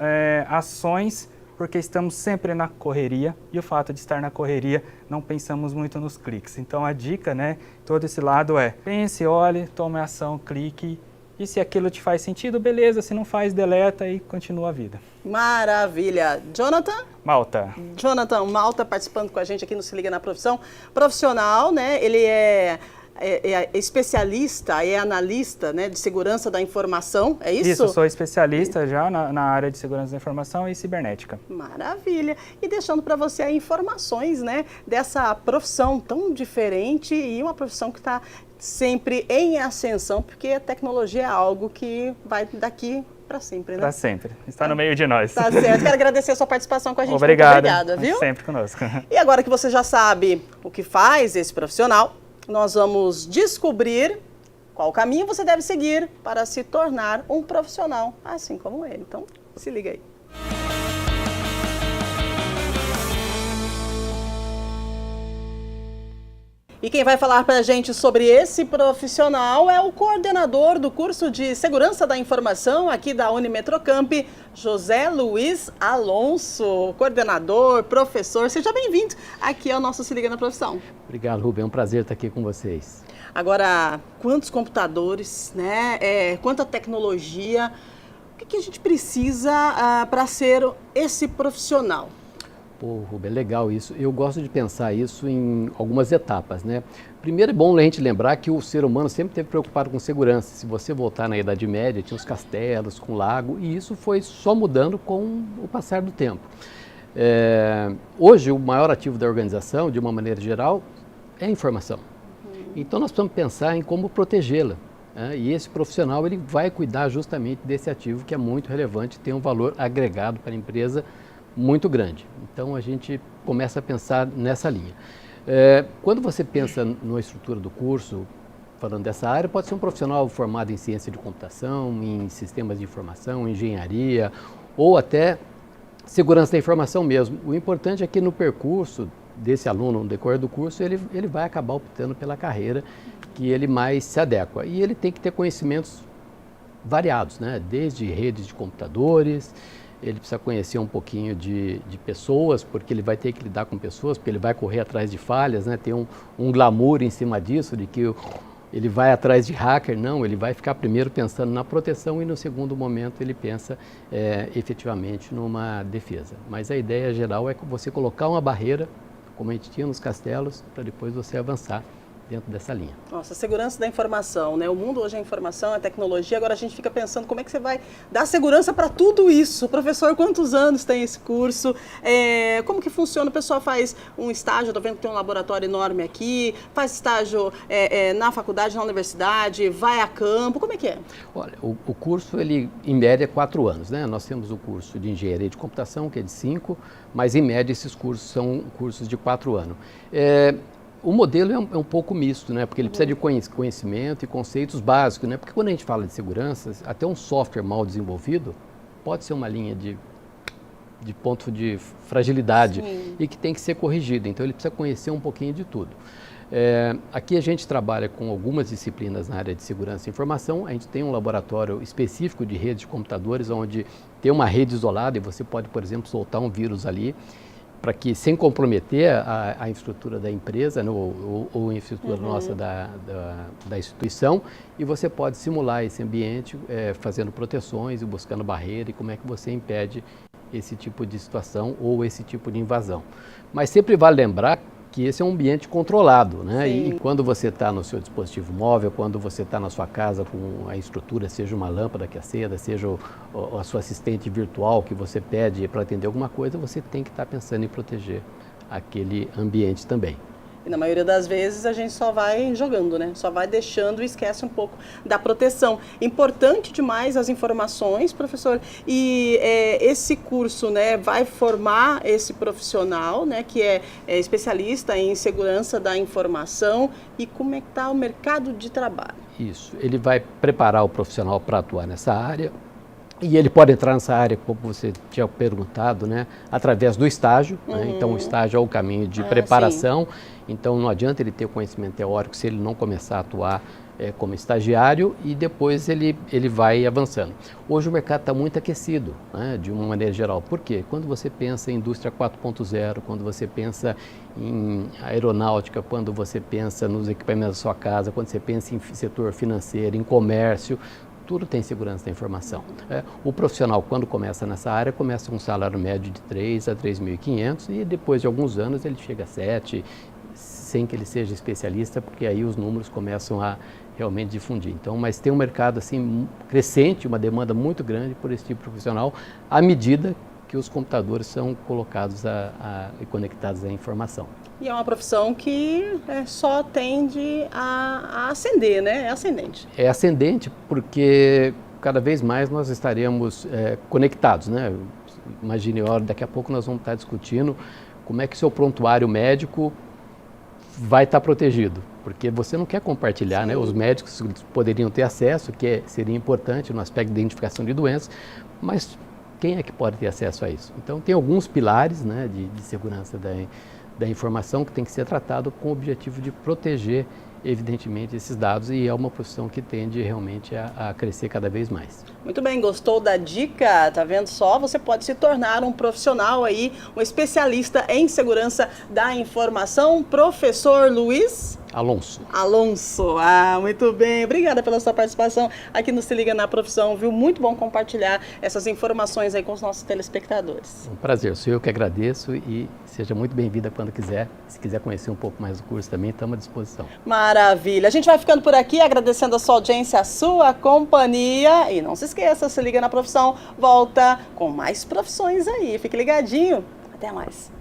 ações porque estamos sempre na correria e o fato de estar na correria, não pensamos muito nos cliques. Então, a dica, né, todo esse lado é pense, olhe, tome ação, clique. E se aquilo te faz sentido, beleza. Se não faz, deleta e continua a vida. Maravilha. Jonathan? Malta. Jonathan Malta participando com a gente aqui no Se Liga na Profissão. Profissional, né? Ele é especialista, é analista, né, de segurança da informação, é isso? Isso, sou especialista já na área de segurança da informação e cibernética. Maravilha. E deixando para você aí informações, né, dessa profissão tão diferente e uma profissão que está sempre em ascensão, porque a tecnologia é algo que vai daqui para sempre, né? Para sempre. Está no meio de nós. Tá certo. Quero agradecer a sua participação com a gente. Obrigado. Muito obrigada, viu? Sempre conosco. E agora que você já sabe o que faz esse profissional, nós vamos descobrir qual caminho você deve seguir para se tornar um profissional assim como ele. Então, se liga aí. E quem vai falar para a gente sobre esse profissional é o coordenador do curso de Segurança da Informação aqui da Unimetrocamp, José Luiz Alonso. Coordenador, professor, seja bem-vindo aqui ao nosso Se Liga na Profissão. Obrigado, Rubem, é um prazer estar aqui com vocês. Agora, quantos computadores, né? Quanta tecnologia, o que a gente precisa para ser esse profissional? Pô, Rubem, é legal isso. Eu gosto de pensar isso em algumas etapas, né? Primeiro é bom a gente lembrar que o ser humano sempre esteve preocupado com segurança. Se você voltar na Idade Média, tinha os castelos com lago, e isso foi só mudando com o passar do tempo. Hoje, o maior ativo da organização, de uma maneira geral, é a informação. Então, nós precisamos pensar em como protegê-la. E esse profissional ele vai cuidar justamente desse ativo que é muito relevante, tem um valor agregado para a empresa muito grande. Então, a gente começa a pensar nessa linha. Quando você pensa na estrutura do curso, falando dessa área, pode ser um profissional formado em ciência de computação, em sistemas de informação, engenharia ou até segurança da informação mesmo. O importante é que no percurso desse aluno, no decorrer do curso, ele vai acabar optando pela carreira que ele mais se adequa. E ele tem que ter conhecimentos variados, né? Desde redes de computadores, ele precisa conhecer um pouquinho de pessoas, porque ele vai ter que lidar com pessoas, porque ele vai correr atrás de falhas, né? Tem um glamour em cima disso, de que ele vai atrás de hacker. Não, ele vai ficar primeiro pensando na proteção e no segundo momento ele pensa efetivamente numa defesa. Mas a ideia geral é que você colocar uma barreira, como a gente tinha nos castelos, para depois você avançar dentro dessa linha. Nossa, segurança da informação, né? O mundo hoje é informação, é tecnologia, agora a gente fica pensando como é que você vai dar segurança para tudo isso. Professor, quantos anos tem esse curso? Como que funciona? O pessoal faz um estágio, estou vendo que tem um laboratório enorme aqui, faz estágio na faculdade, na universidade, vai a campo, como é que é? Olha, o curso, ele em média é 4 anos, né? Nós temos o curso de engenharia de computação, que é de 5, mas em média esses cursos são cursos de 4 anos. O modelo é um pouco misto, né? Porque ele precisa de conhecimento e conceitos básicos, né? Porque quando a gente fala de segurança, até um software mal desenvolvido pode ser uma linha de ponto de fragilidade. Sim. E que tem que ser corrigido. Então ele precisa conhecer um pouquinho de tudo. Aqui a gente trabalha com algumas disciplinas na área de segurança e informação. A gente tem um laboratório específico de redes de computadores, onde tem uma rede isolada e você pode, por exemplo, soltar um vírus ali, para que, sem comprometer a infraestrutura da empresa, né, ou a infraestrutura nossa da instituição, e você pode simular esse ambiente fazendo proteções e buscando barreira, e como é que você impede esse tipo de situação ou esse tipo de invasão. Mas sempre vale lembrar que esse é um ambiente controlado, né? E quando você está no seu dispositivo móvel, quando você está na sua casa com a estrutura, seja uma lâmpada que acenda, seja a sua assistente virtual que você pede para atender alguma coisa, você tem que estar pensando em proteger aquele ambiente também. E na maioria das vezes a gente só vai jogando, né? Só vai deixando e esquece um pouco da proteção. Importante demais as informações, professor. E esse curso, né, vai formar esse profissional, né, que é especialista em segurança da informação. E como é que está o mercado de trabalho? Isso. Ele vai preparar o profissional para atuar nessa área. E ele pode entrar nessa área, como você tinha perguntado, né, através do estágio. Né? Então, o estágio é o caminho de preparação. Sim. Então, não adianta ele ter conhecimento teórico se ele não começar a atuar como estagiário, e depois ele vai avançando. Hoje o mercado está muito aquecido, né, de uma maneira geral. Por quê? Quando você pensa em indústria 4.0, quando você pensa em aeronáutica, quando você pensa nos equipamentos da sua casa, quando você pensa em setor financeiro, em comércio, tudo tem segurança da informação. O profissional, quando começa nessa área, começa com um salário médio de 3 a 3.500 e depois de alguns anos ele chega a 7, sem que ele seja especialista, porque aí os números começam a realmente difundir. Então, mas tem um mercado assim crescente, uma demanda muito grande por esse tipo de profissional, à medida que os computadores são colocados e conectados à informação. E é uma profissão que só tende a ascender, né? É ascendente. É ascendente porque cada vez mais nós estaremos conectados, né? Imagine, daqui a pouco nós vamos estar discutindo como é que o seu prontuário médico vai estar protegido. Porque você não quer compartilhar, né? Os médicos poderiam ter acesso, que seria importante no aspecto de identificação de doenças, mas quem é que pode ter acesso a isso? Então, tem alguns pilares, né, de segurança da informação que tem que ser tratado com o objetivo de proteger, evidentemente, esses dados, e é uma profissão que tende realmente a crescer cada vez mais. Muito bem, gostou da dica? Tá vendo só? Você pode se tornar um profissional aí, um especialista em segurança da informação. Professor Luiz Alonso. Muito bem. Obrigada pela sua participação aqui no Se Liga na Profissão, viu? Muito bom compartilhar essas informações aí com os nossos telespectadores. Um prazer, sou eu que agradeço e seja muito bem-vinda quando quiser. Se quiser conhecer um pouco mais do curso também, estamos à disposição. Maravilha. A gente vai ficando por aqui, agradecendo a sua audiência, a sua companhia. E não se esqueça, Se Liga na Profissão volta com mais profissões aí. Fique ligadinho. Até mais.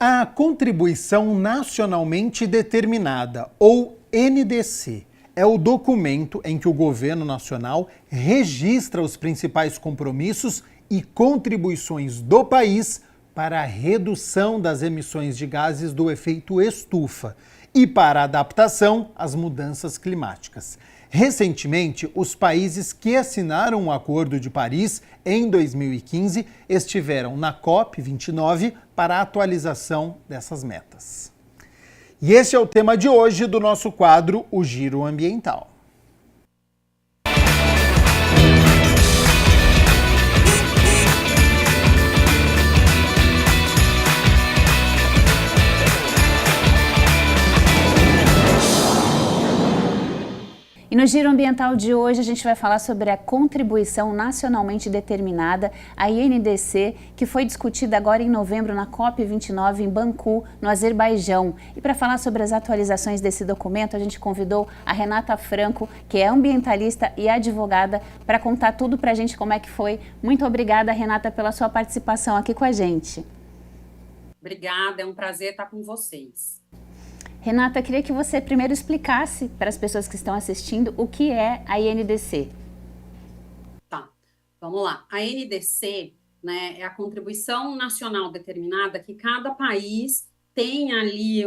A Contribuição Nacionalmente Determinada, ou NDC, é o documento em que o governo nacional registra os principais compromissos e contribuições do país para a redução das emissões de gases do efeito estufa e para a adaptação às mudanças climáticas. Recentemente, os países que assinaram o Acordo de Paris em 2015 estiveram na COP29 para a atualização dessas metas. E esse é o tema de hoje do nosso quadro O Giro Ambiental. E no Giro Ambiental de hoje a gente vai falar sobre a contribuição nacionalmente determinada, a INDC, que foi discutida agora em novembro na COP29 em Bangu, no Azerbaijão. E para falar sobre as atualizações desse documento, a gente convidou a Renata Franco, que é ambientalista e advogada, para contar tudo para a gente como é que foi. Muito obrigada, Renata, pela sua participação aqui com a gente. Obrigada, é um prazer estar com vocês. Renata, eu queria que você primeiro explicasse para as pessoas que estão assistindo o que é a INDC. Tá, vamos lá. A INDC, né, é a contribuição nacional determinada que cada país tem ali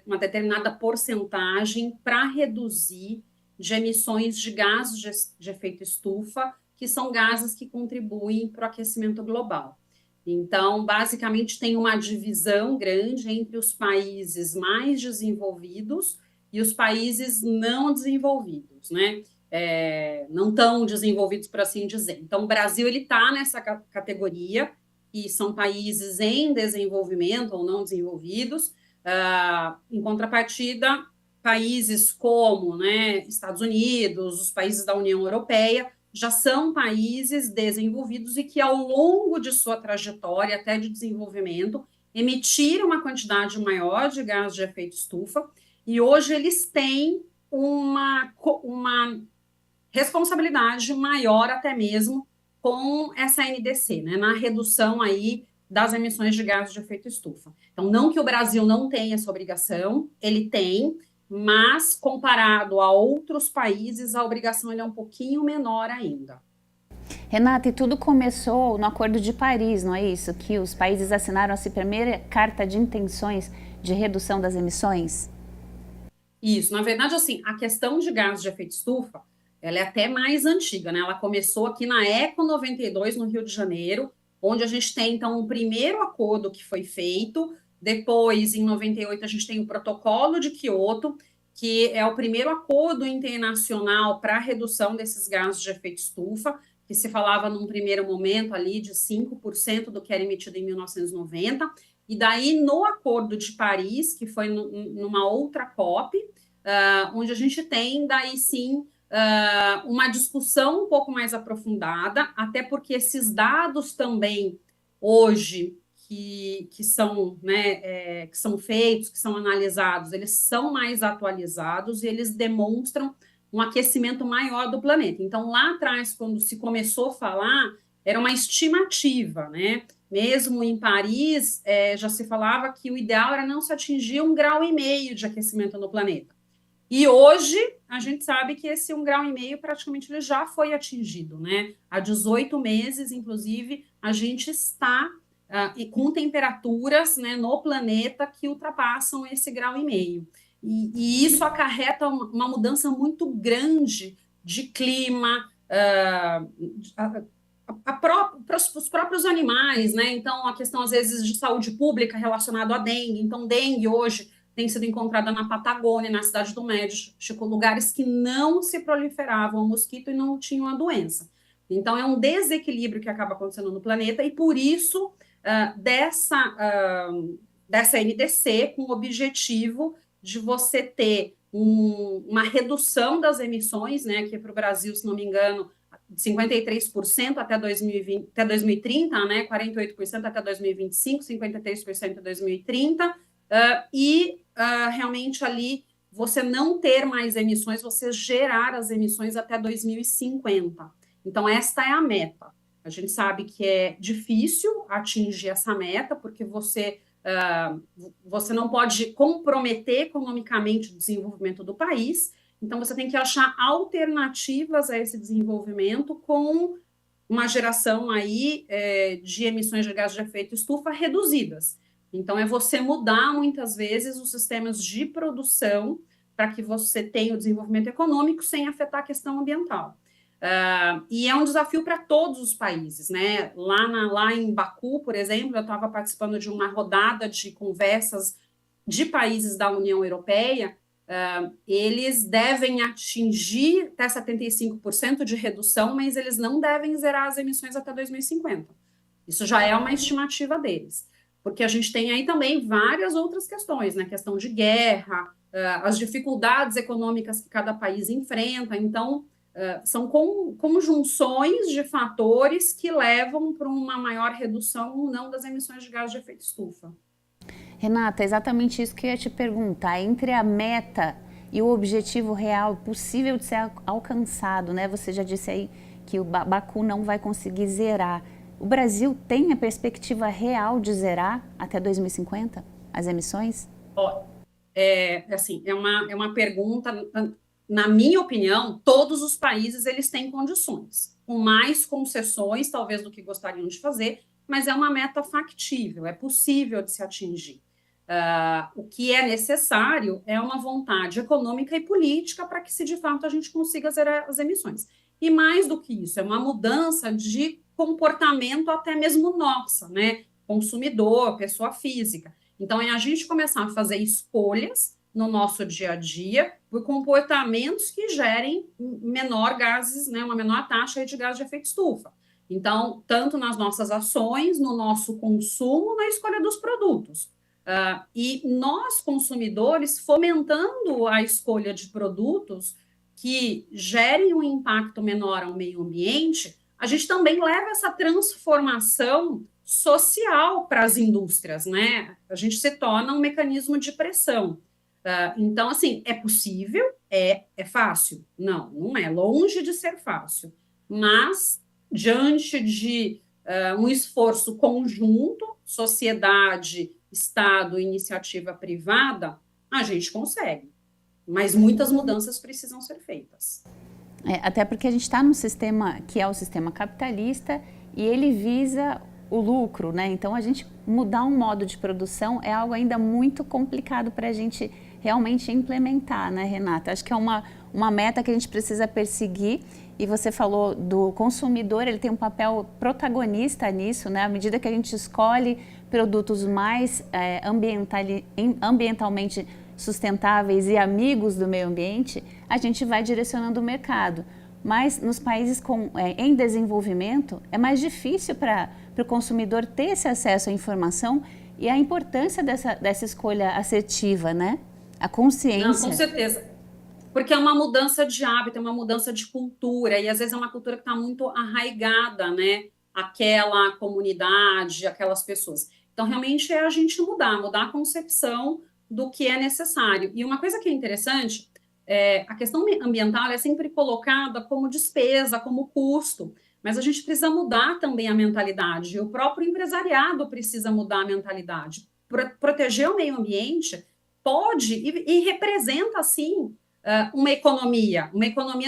uma determinada porcentagem para reduzir de emissões de gases de efeito estufa, que são gases que contribuem para o aquecimento global. Então, basicamente, tem uma divisão grande entre os países mais desenvolvidos e os países não desenvolvidos, né? Não tão desenvolvidos, por assim dizer. Então, o Brasil está nessa categoria, que são países em desenvolvimento ou não desenvolvidos. Em contrapartida, países como, né, Estados Unidos, os países da União Europeia, já são países desenvolvidos e que, ao longo de sua trajetória até de desenvolvimento, emitiram uma quantidade maior de gás de efeito estufa, e hoje eles têm uma responsabilidade maior até mesmo com essa NDC, né, na redução aí das emissões de gases de efeito estufa. Então, não que o Brasil não tenha essa obrigação, ele tem, mas comparado a outros países, a obrigação é um pouquinho menor ainda. Renata, e tudo começou no Acordo de Paris, não é isso? Que os países assinaram essa primeira carta de intenções de redução das emissões? Isso, na verdade, assim, a questão de gases de efeito estufa, ela é até mais antiga, né? Ela começou aqui na ECO 92, no Rio de Janeiro, onde a gente tem, então, um primeiro acordo que foi feito. Depois, em 98, a gente tem o Protocolo de Quioto, que é o primeiro acordo internacional para a redução desses gases de efeito estufa, que se falava num primeiro momento ali de 5% do que era emitido em 1990. E daí, no Acordo de Paris, que foi numa outra COP, onde a gente tem, daí sim, uma discussão um pouco mais aprofundada, até porque esses dados também, hoje, que são, né, que são feitos, que são analisados, eles são mais atualizados e eles demonstram um aquecimento maior do planeta. Então, lá atrás, quando se começou a falar, era uma estimativa, né? Mesmo em Paris, já se falava que o ideal era não se atingir 1,5 grau de aquecimento no planeta. E hoje, a gente sabe que esse 1,5 grau praticamente ele já foi atingido, né? Há 18 meses, inclusive, a gente está com temperaturas, né, no planeta que ultrapassam esse 1,5 grau. E isso acarreta uma mudança muito grande de clima, para os próprios animais, né? Então, a questão, às vezes, de saúde pública relacionada à dengue. Então, dengue hoje tem sido encontrada na Patagônia, na cidade do México, lugares que não se proliferavam o mosquito e não tinham a doença. Então, é um desequilíbrio que acaba acontecendo no planeta e, por isso, dessa NDC, com o objetivo de você ter uma redução das emissões, né, aqui para o Brasil, se não me engano, de 53% até 2030, né, 48% até 2025, 53% até 2030, realmente ali você não ter mais emissões, você gerar as emissões até 2050. Então, esta é a meta. A gente sabe que é difícil atingir essa meta, porque você não pode comprometer economicamente o desenvolvimento do país, Então, você tem que achar alternativas a esse desenvolvimento com uma geração aí de emissões de gases de efeito estufa reduzidas. Então, é você mudar, muitas vezes, os sistemas de produção para que você tenha o desenvolvimento econômico sem afetar a questão ambiental. E é um desafio para todos os países, né? Lá em Baku, por exemplo, eu estava participando de uma rodada de conversas de países da União Europeia. Eles devem atingir até 75% de redução, mas eles não devem zerar as emissões até 2050. Isso já é uma estimativa deles, porque a gente tem aí também várias outras questões, né? Questão de guerra, as dificuldades econômicas que cada país enfrenta. Então, são conjunções de fatores que levam para uma maior redução ou não das emissões de gás de efeito estufa. Renata, é exatamente isso que eu ia te perguntar. Entre a meta e o objetivo real possível de ser alcançado, né? Você já disse aí que o Baku não vai conseguir zerar. O Brasil tem a perspectiva real de zerar até 2050 as emissões? É uma pergunta, na minha opinião, todos os países eles têm condições, com mais concessões talvez do que gostariam de fazer, mas é uma meta factível, é possível de se atingir. O que é necessário é uma vontade econômica e política para que, se de fato, a gente consiga zerar as emissões. E mais do que isso, é uma mudança de comportamento até mesmo nossa, né? Consumidor, pessoa física. Então, é a gente começar a fazer escolhas no nosso dia a dia por comportamentos que gerem menor gases, né? Uma menor taxa de gás de efeito estufa. Então, tanto nas nossas ações, no nosso consumo, na escolha dos produtos. E nós, consumidores, fomentando a escolha de produtos que gerem um impacto menor ao meio ambiente, a gente também leva essa transformação social para as indústrias, né? A gente se torna um mecanismo de pressão. Então, assim, é possível? É fácil? Não, não é. Longe de ser fácil. Mas, diante de um esforço conjunto, sociedade, Estado, iniciativa privada, a gente consegue. Mas muitas mudanças precisam ser feitas. Até porque a gente está num sistema que é o sistema capitalista e ele visa o lucro, né? Então, a gente mudar um modo de produção é algo ainda muito complicado para a gente realmente implementar, né, Renata? Acho que é uma meta que a gente precisa perseguir. E você falou do consumidor, ele tem um papel protagonista nisso, né? À medida que a gente escolhe produtos mais ambientalmente sustentáveis e amigos do meio ambiente, a gente vai direcionando o mercado. Mas nos países em desenvolvimento, é mais difícil para o consumidor ter esse acesso à informação e a importância dessa escolha assertiva, né? A consciência. Não, com certeza. Porque é uma mudança de hábito, é uma mudança de cultura, e às vezes é uma cultura que está muito arraigada, né? Aquela comunidade, aquelas pessoas. Então, realmente é a gente mudar a concepção do que é necessário. E uma coisa que é interessante, a questão ambiental é sempre colocada como despesa, como custo, mas a gente precisa mudar também a mentalidade, e o próprio empresariado precisa mudar a mentalidade. Proteger o meio ambiente pode e representa, sim, uma economia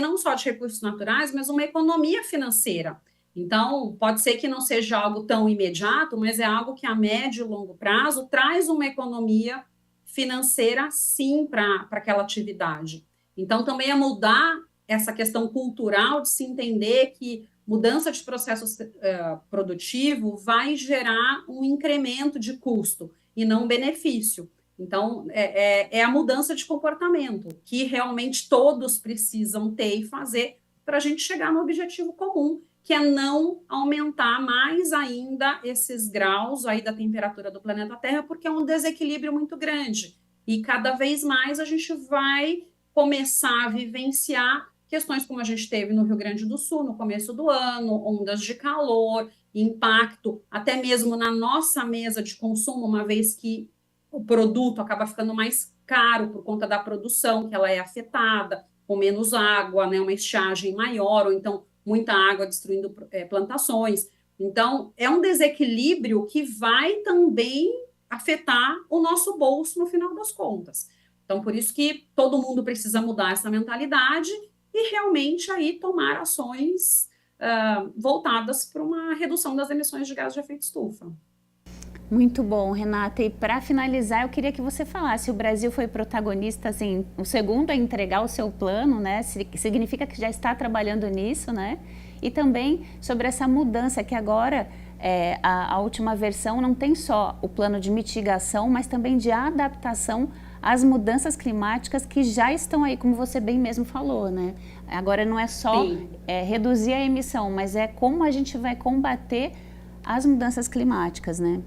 não só de recursos naturais, mas uma economia financeira. Então, pode ser que não seja algo tão imediato, mas é algo que a médio e longo prazo traz uma economia financeira, sim, para aquela atividade. Então, também é mudar essa questão cultural de se entender que mudança de processo produtivo vai gerar um incremento de custo e não um benefício. Então, é a mudança de comportamento que realmente todos precisam ter e fazer para a gente chegar no objetivo comum, que é não aumentar mais ainda esses graus aí da temperatura do planeta Terra, porque é um desequilíbrio muito grande. E cada vez mais a gente vai começar a vivenciar questões como a gente teve no Rio Grande do Sul no começo do ano, ondas de calor, impacto até mesmo na nossa mesa de consumo, uma vez que o produto acaba ficando mais caro por conta da produção, que ela é afetada, com menos água, né, uma estiagem maior, ou então muita água destruindo plantações. Então, é um desequilíbrio que vai também afetar o nosso bolso no final das contas. Então, por isso que todo mundo precisa mudar essa mentalidade e realmente aí tomar ações voltadas para uma redução das emissões de gás de efeito estufa. Muito bom, Renata. E para finalizar, eu queria que você falasse, o Brasil foi protagonista, assim, o segundo a entregar o seu plano, né? Significa que já está trabalhando nisso, né? E também sobre essa mudança que agora, a última versão não tem só o plano de mitigação, mas também de adaptação às mudanças climáticas que já estão aí, como você bem mesmo falou, né? Agora não é só reduzir a emissão, mas é como a gente vai combater as mudanças climáticas, né?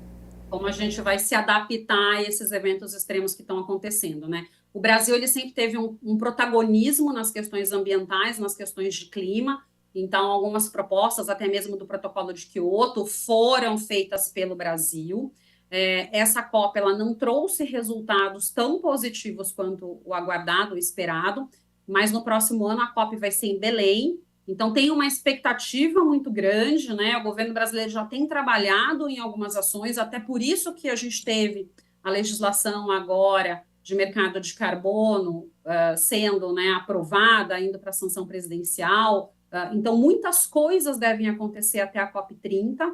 Como a gente vai se adaptar a esses eventos extremos que estão acontecendo, né? O Brasil, ele sempre teve um protagonismo nas questões ambientais, nas questões de clima. Então, algumas propostas, até mesmo do Protocolo de Quioto, foram feitas pelo Brasil. Essa COP, ela não trouxe resultados tão positivos quanto o aguardado, o esperado, mas no próximo ano a COP vai ser em Belém. Então, tem uma expectativa muito grande, né? O governo brasileiro já tem trabalhado em algumas ações, até por isso que a gente teve a legislação agora de mercado de carbono sendo, né, aprovada, indo para a sanção presidencial. Então, muitas coisas devem acontecer até a COP30.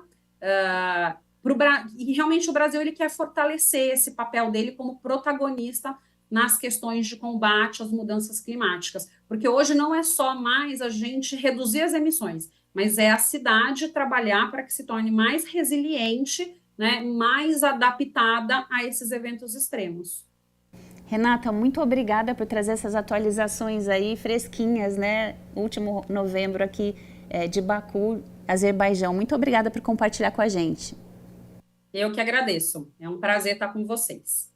E realmente o Brasil ele quer fortalecer esse papel dele como protagonista nas questões de combate às mudanças climáticas, porque hoje não é só mais a gente reduzir as emissões, mas é a cidade trabalhar para que se torne mais resiliente, né, mais adaptada a esses eventos extremos. Renata, muito obrigada por trazer essas atualizações aí fresquinhas, né? Último novembro aqui de Baku, Azerbaijão. Muito obrigada por compartilhar com a gente. Eu que agradeço. É um prazer estar com vocês.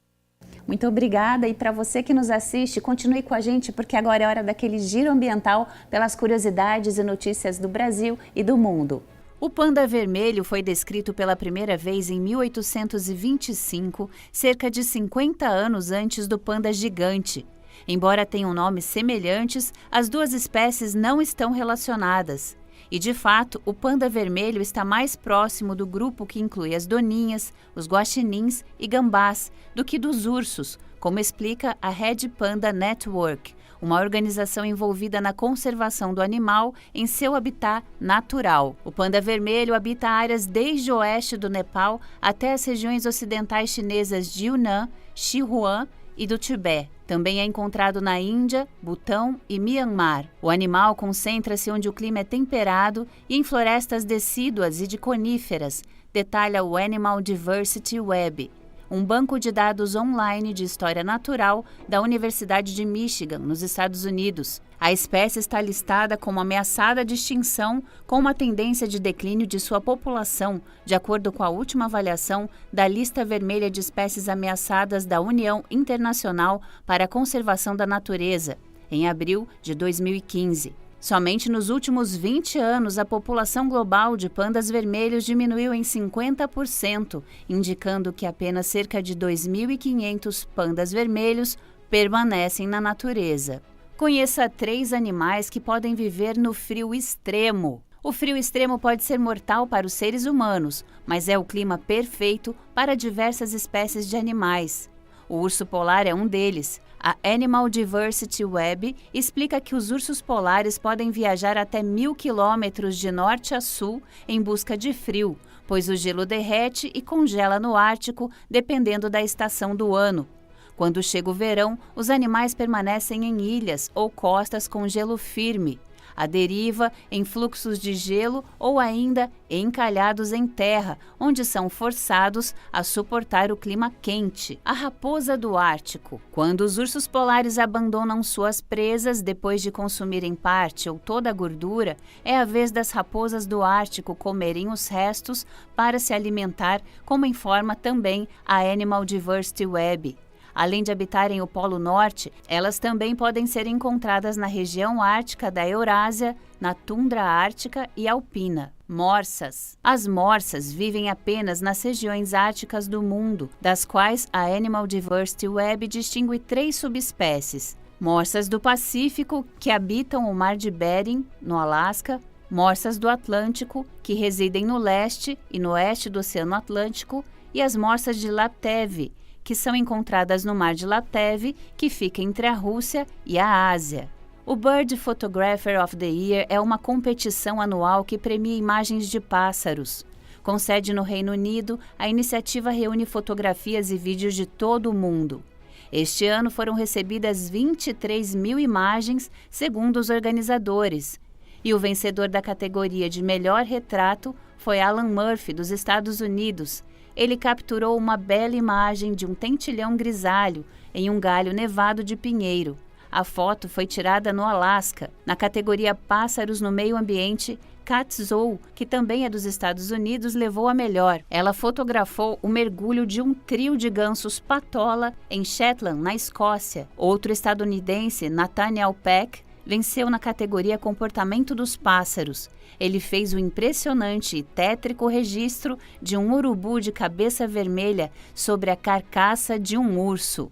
Muito obrigada, e para você que nos assiste, continue com a gente, porque agora é hora daquele giro ambiental pelas curiosidades e notícias do Brasil e do mundo. O panda vermelho foi descrito pela primeira vez em 1825, cerca de 50 anos antes do panda gigante. Embora tenham nomes semelhantes, as duas espécies não estão relacionadas. E, de fato, o panda vermelho está mais próximo do grupo que inclui as doninhas, os guaxinins e gambás, do que dos ursos, como explica a Red Panda Network, uma organização envolvida na conservação do animal em seu habitat natural. O panda vermelho habita áreas desde o oeste do Nepal até as regiões ocidentais chinesas de Yunnan, Sichuan e do Tibete. Também é encontrado na Índia, Butão e Myanmar. O animal concentra-se onde o clima é temperado e em florestas decíduas e de coníferas, detalha o Animal Diversity Web, um banco de dados online de história natural da Universidade de Michigan, nos Estados Unidos. A espécie está listada como ameaçada de extinção, com uma tendência de declínio de sua população, de acordo com a última avaliação da Lista Vermelha de Espécies Ameaçadas da União Internacional para a Conservação da Natureza, em abril de 2015. Somente nos últimos 20 anos, a população global de pandas vermelhos diminuiu em 50%, indicando que apenas cerca de 2.500 pandas vermelhos permanecem na natureza. Conheça 3 animais que podem viver no frio extremo. O frio extremo pode ser mortal para os seres humanos, mas é o clima perfeito para diversas espécies de animais. O urso polar é um deles. A Animal Diversity Web explica que os ursos polares podem viajar até 1.000 quilômetros de norte a sul em busca de frio, pois o gelo derrete e congela no Ártico, dependendo da estação do ano. Quando chega o verão, os animais permanecem em ilhas ou costas com gelo firme, à deriva, em fluxos de gelo ou ainda encalhados em terra, onde são forçados a suportar o clima quente. A raposa do Ártico. Quando os ursos polares abandonam suas presas depois de consumirem parte ou toda a gordura, é a vez das raposas do Ártico comerem os restos para se alimentar, como informa também a Animal Diversity Web. Além de habitarem o Polo Norte, elas também podem ser encontradas na região ártica da Eurásia, na tundra ártica e alpina. Morsas. As morsas vivem apenas nas regiões árticas do mundo, das quais a Animal Diversity Web distingue 3 subespécies. Morsas do Pacífico, que habitam o Mar de Bering, no Alasca. Morsas do Atlântico, que residem no leste e no oeste do Oceano Atlântico. E as morsas de Laptev, que são encontradas no Mar de Latev, que fica entre a Rússia e a Ásia. O Bird Photographer of the Year é uma competição anual que premia imagens de pássaros. Com sede no Reino Unido, a iniciativa reúne fotografias e vídeos de todo o mundo. Este ano foram recebidas 23 mil imagens, segundo os organizadores. E o vencedor da categoria de melhor retrato foi Alan Murphy, dos Estados Unidos. Ele capturou uma bela imagem de um tentilhão grisalho em um galho nevado de pinheiro. A foto foi tirada no Alasca. Na categoria Pássaros no Meio Ambiente, Kat Zou, que também é dos Estados Unidos, levou a melhor. Ela fotografou o mergulho de um trio de gansos patola em Shetland, na Escócia. Outro estadunidense, Nathaniel Peck, venceu na categoria Comportamento dos Pássaros. Ele fez o impressionante e tétrico registro de um urubu de cabeça vermelha sobre a carcaça de um urso.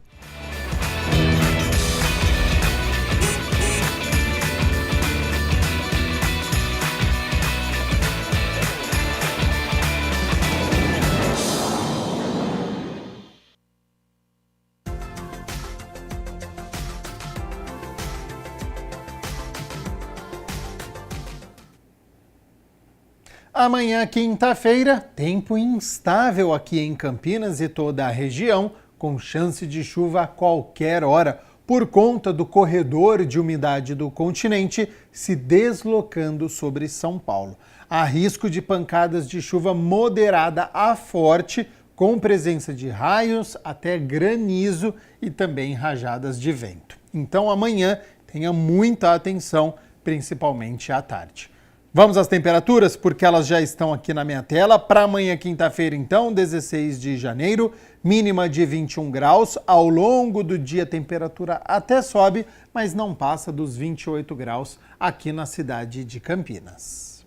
Amanhã, quinta-feira, tempo instável aqui em Campinas e toda a região, com chance de chuva a qualquer hora, por conta do corredor de umidade do continente se deslocando sobre São Paulo. Há risco de pancadas de chuva moderada a forte, com presença de raios até granizo e também rajadas de vento. Então amanhã tenha muita atenção, principalmente à tarde. Vamos às temperaturas, porque elas já estão aqui na minha tela. Para amanhã, quinta-feira, então, 16 de janeiro, mínima de 21 graus. Ao longo do dia, a temperatura até sobe, mas não passa dos 28 graus aqui na cidade de Campinas.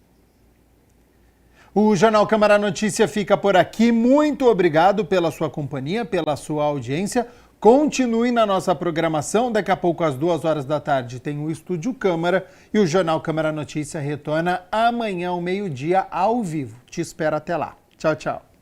O Jornal Câmara Notícia fica por aqui. Muito obrigado pela sua companhia, pela sua audiência. Continue na nossa programação. Daqui a pouco, às 2 horas da tarde, tem o Estúdio Câmara e o Jornal Câmara Notícia retorna amanhã ao meio-dia ao vivo. Te espero até lá. Tchau, tchau.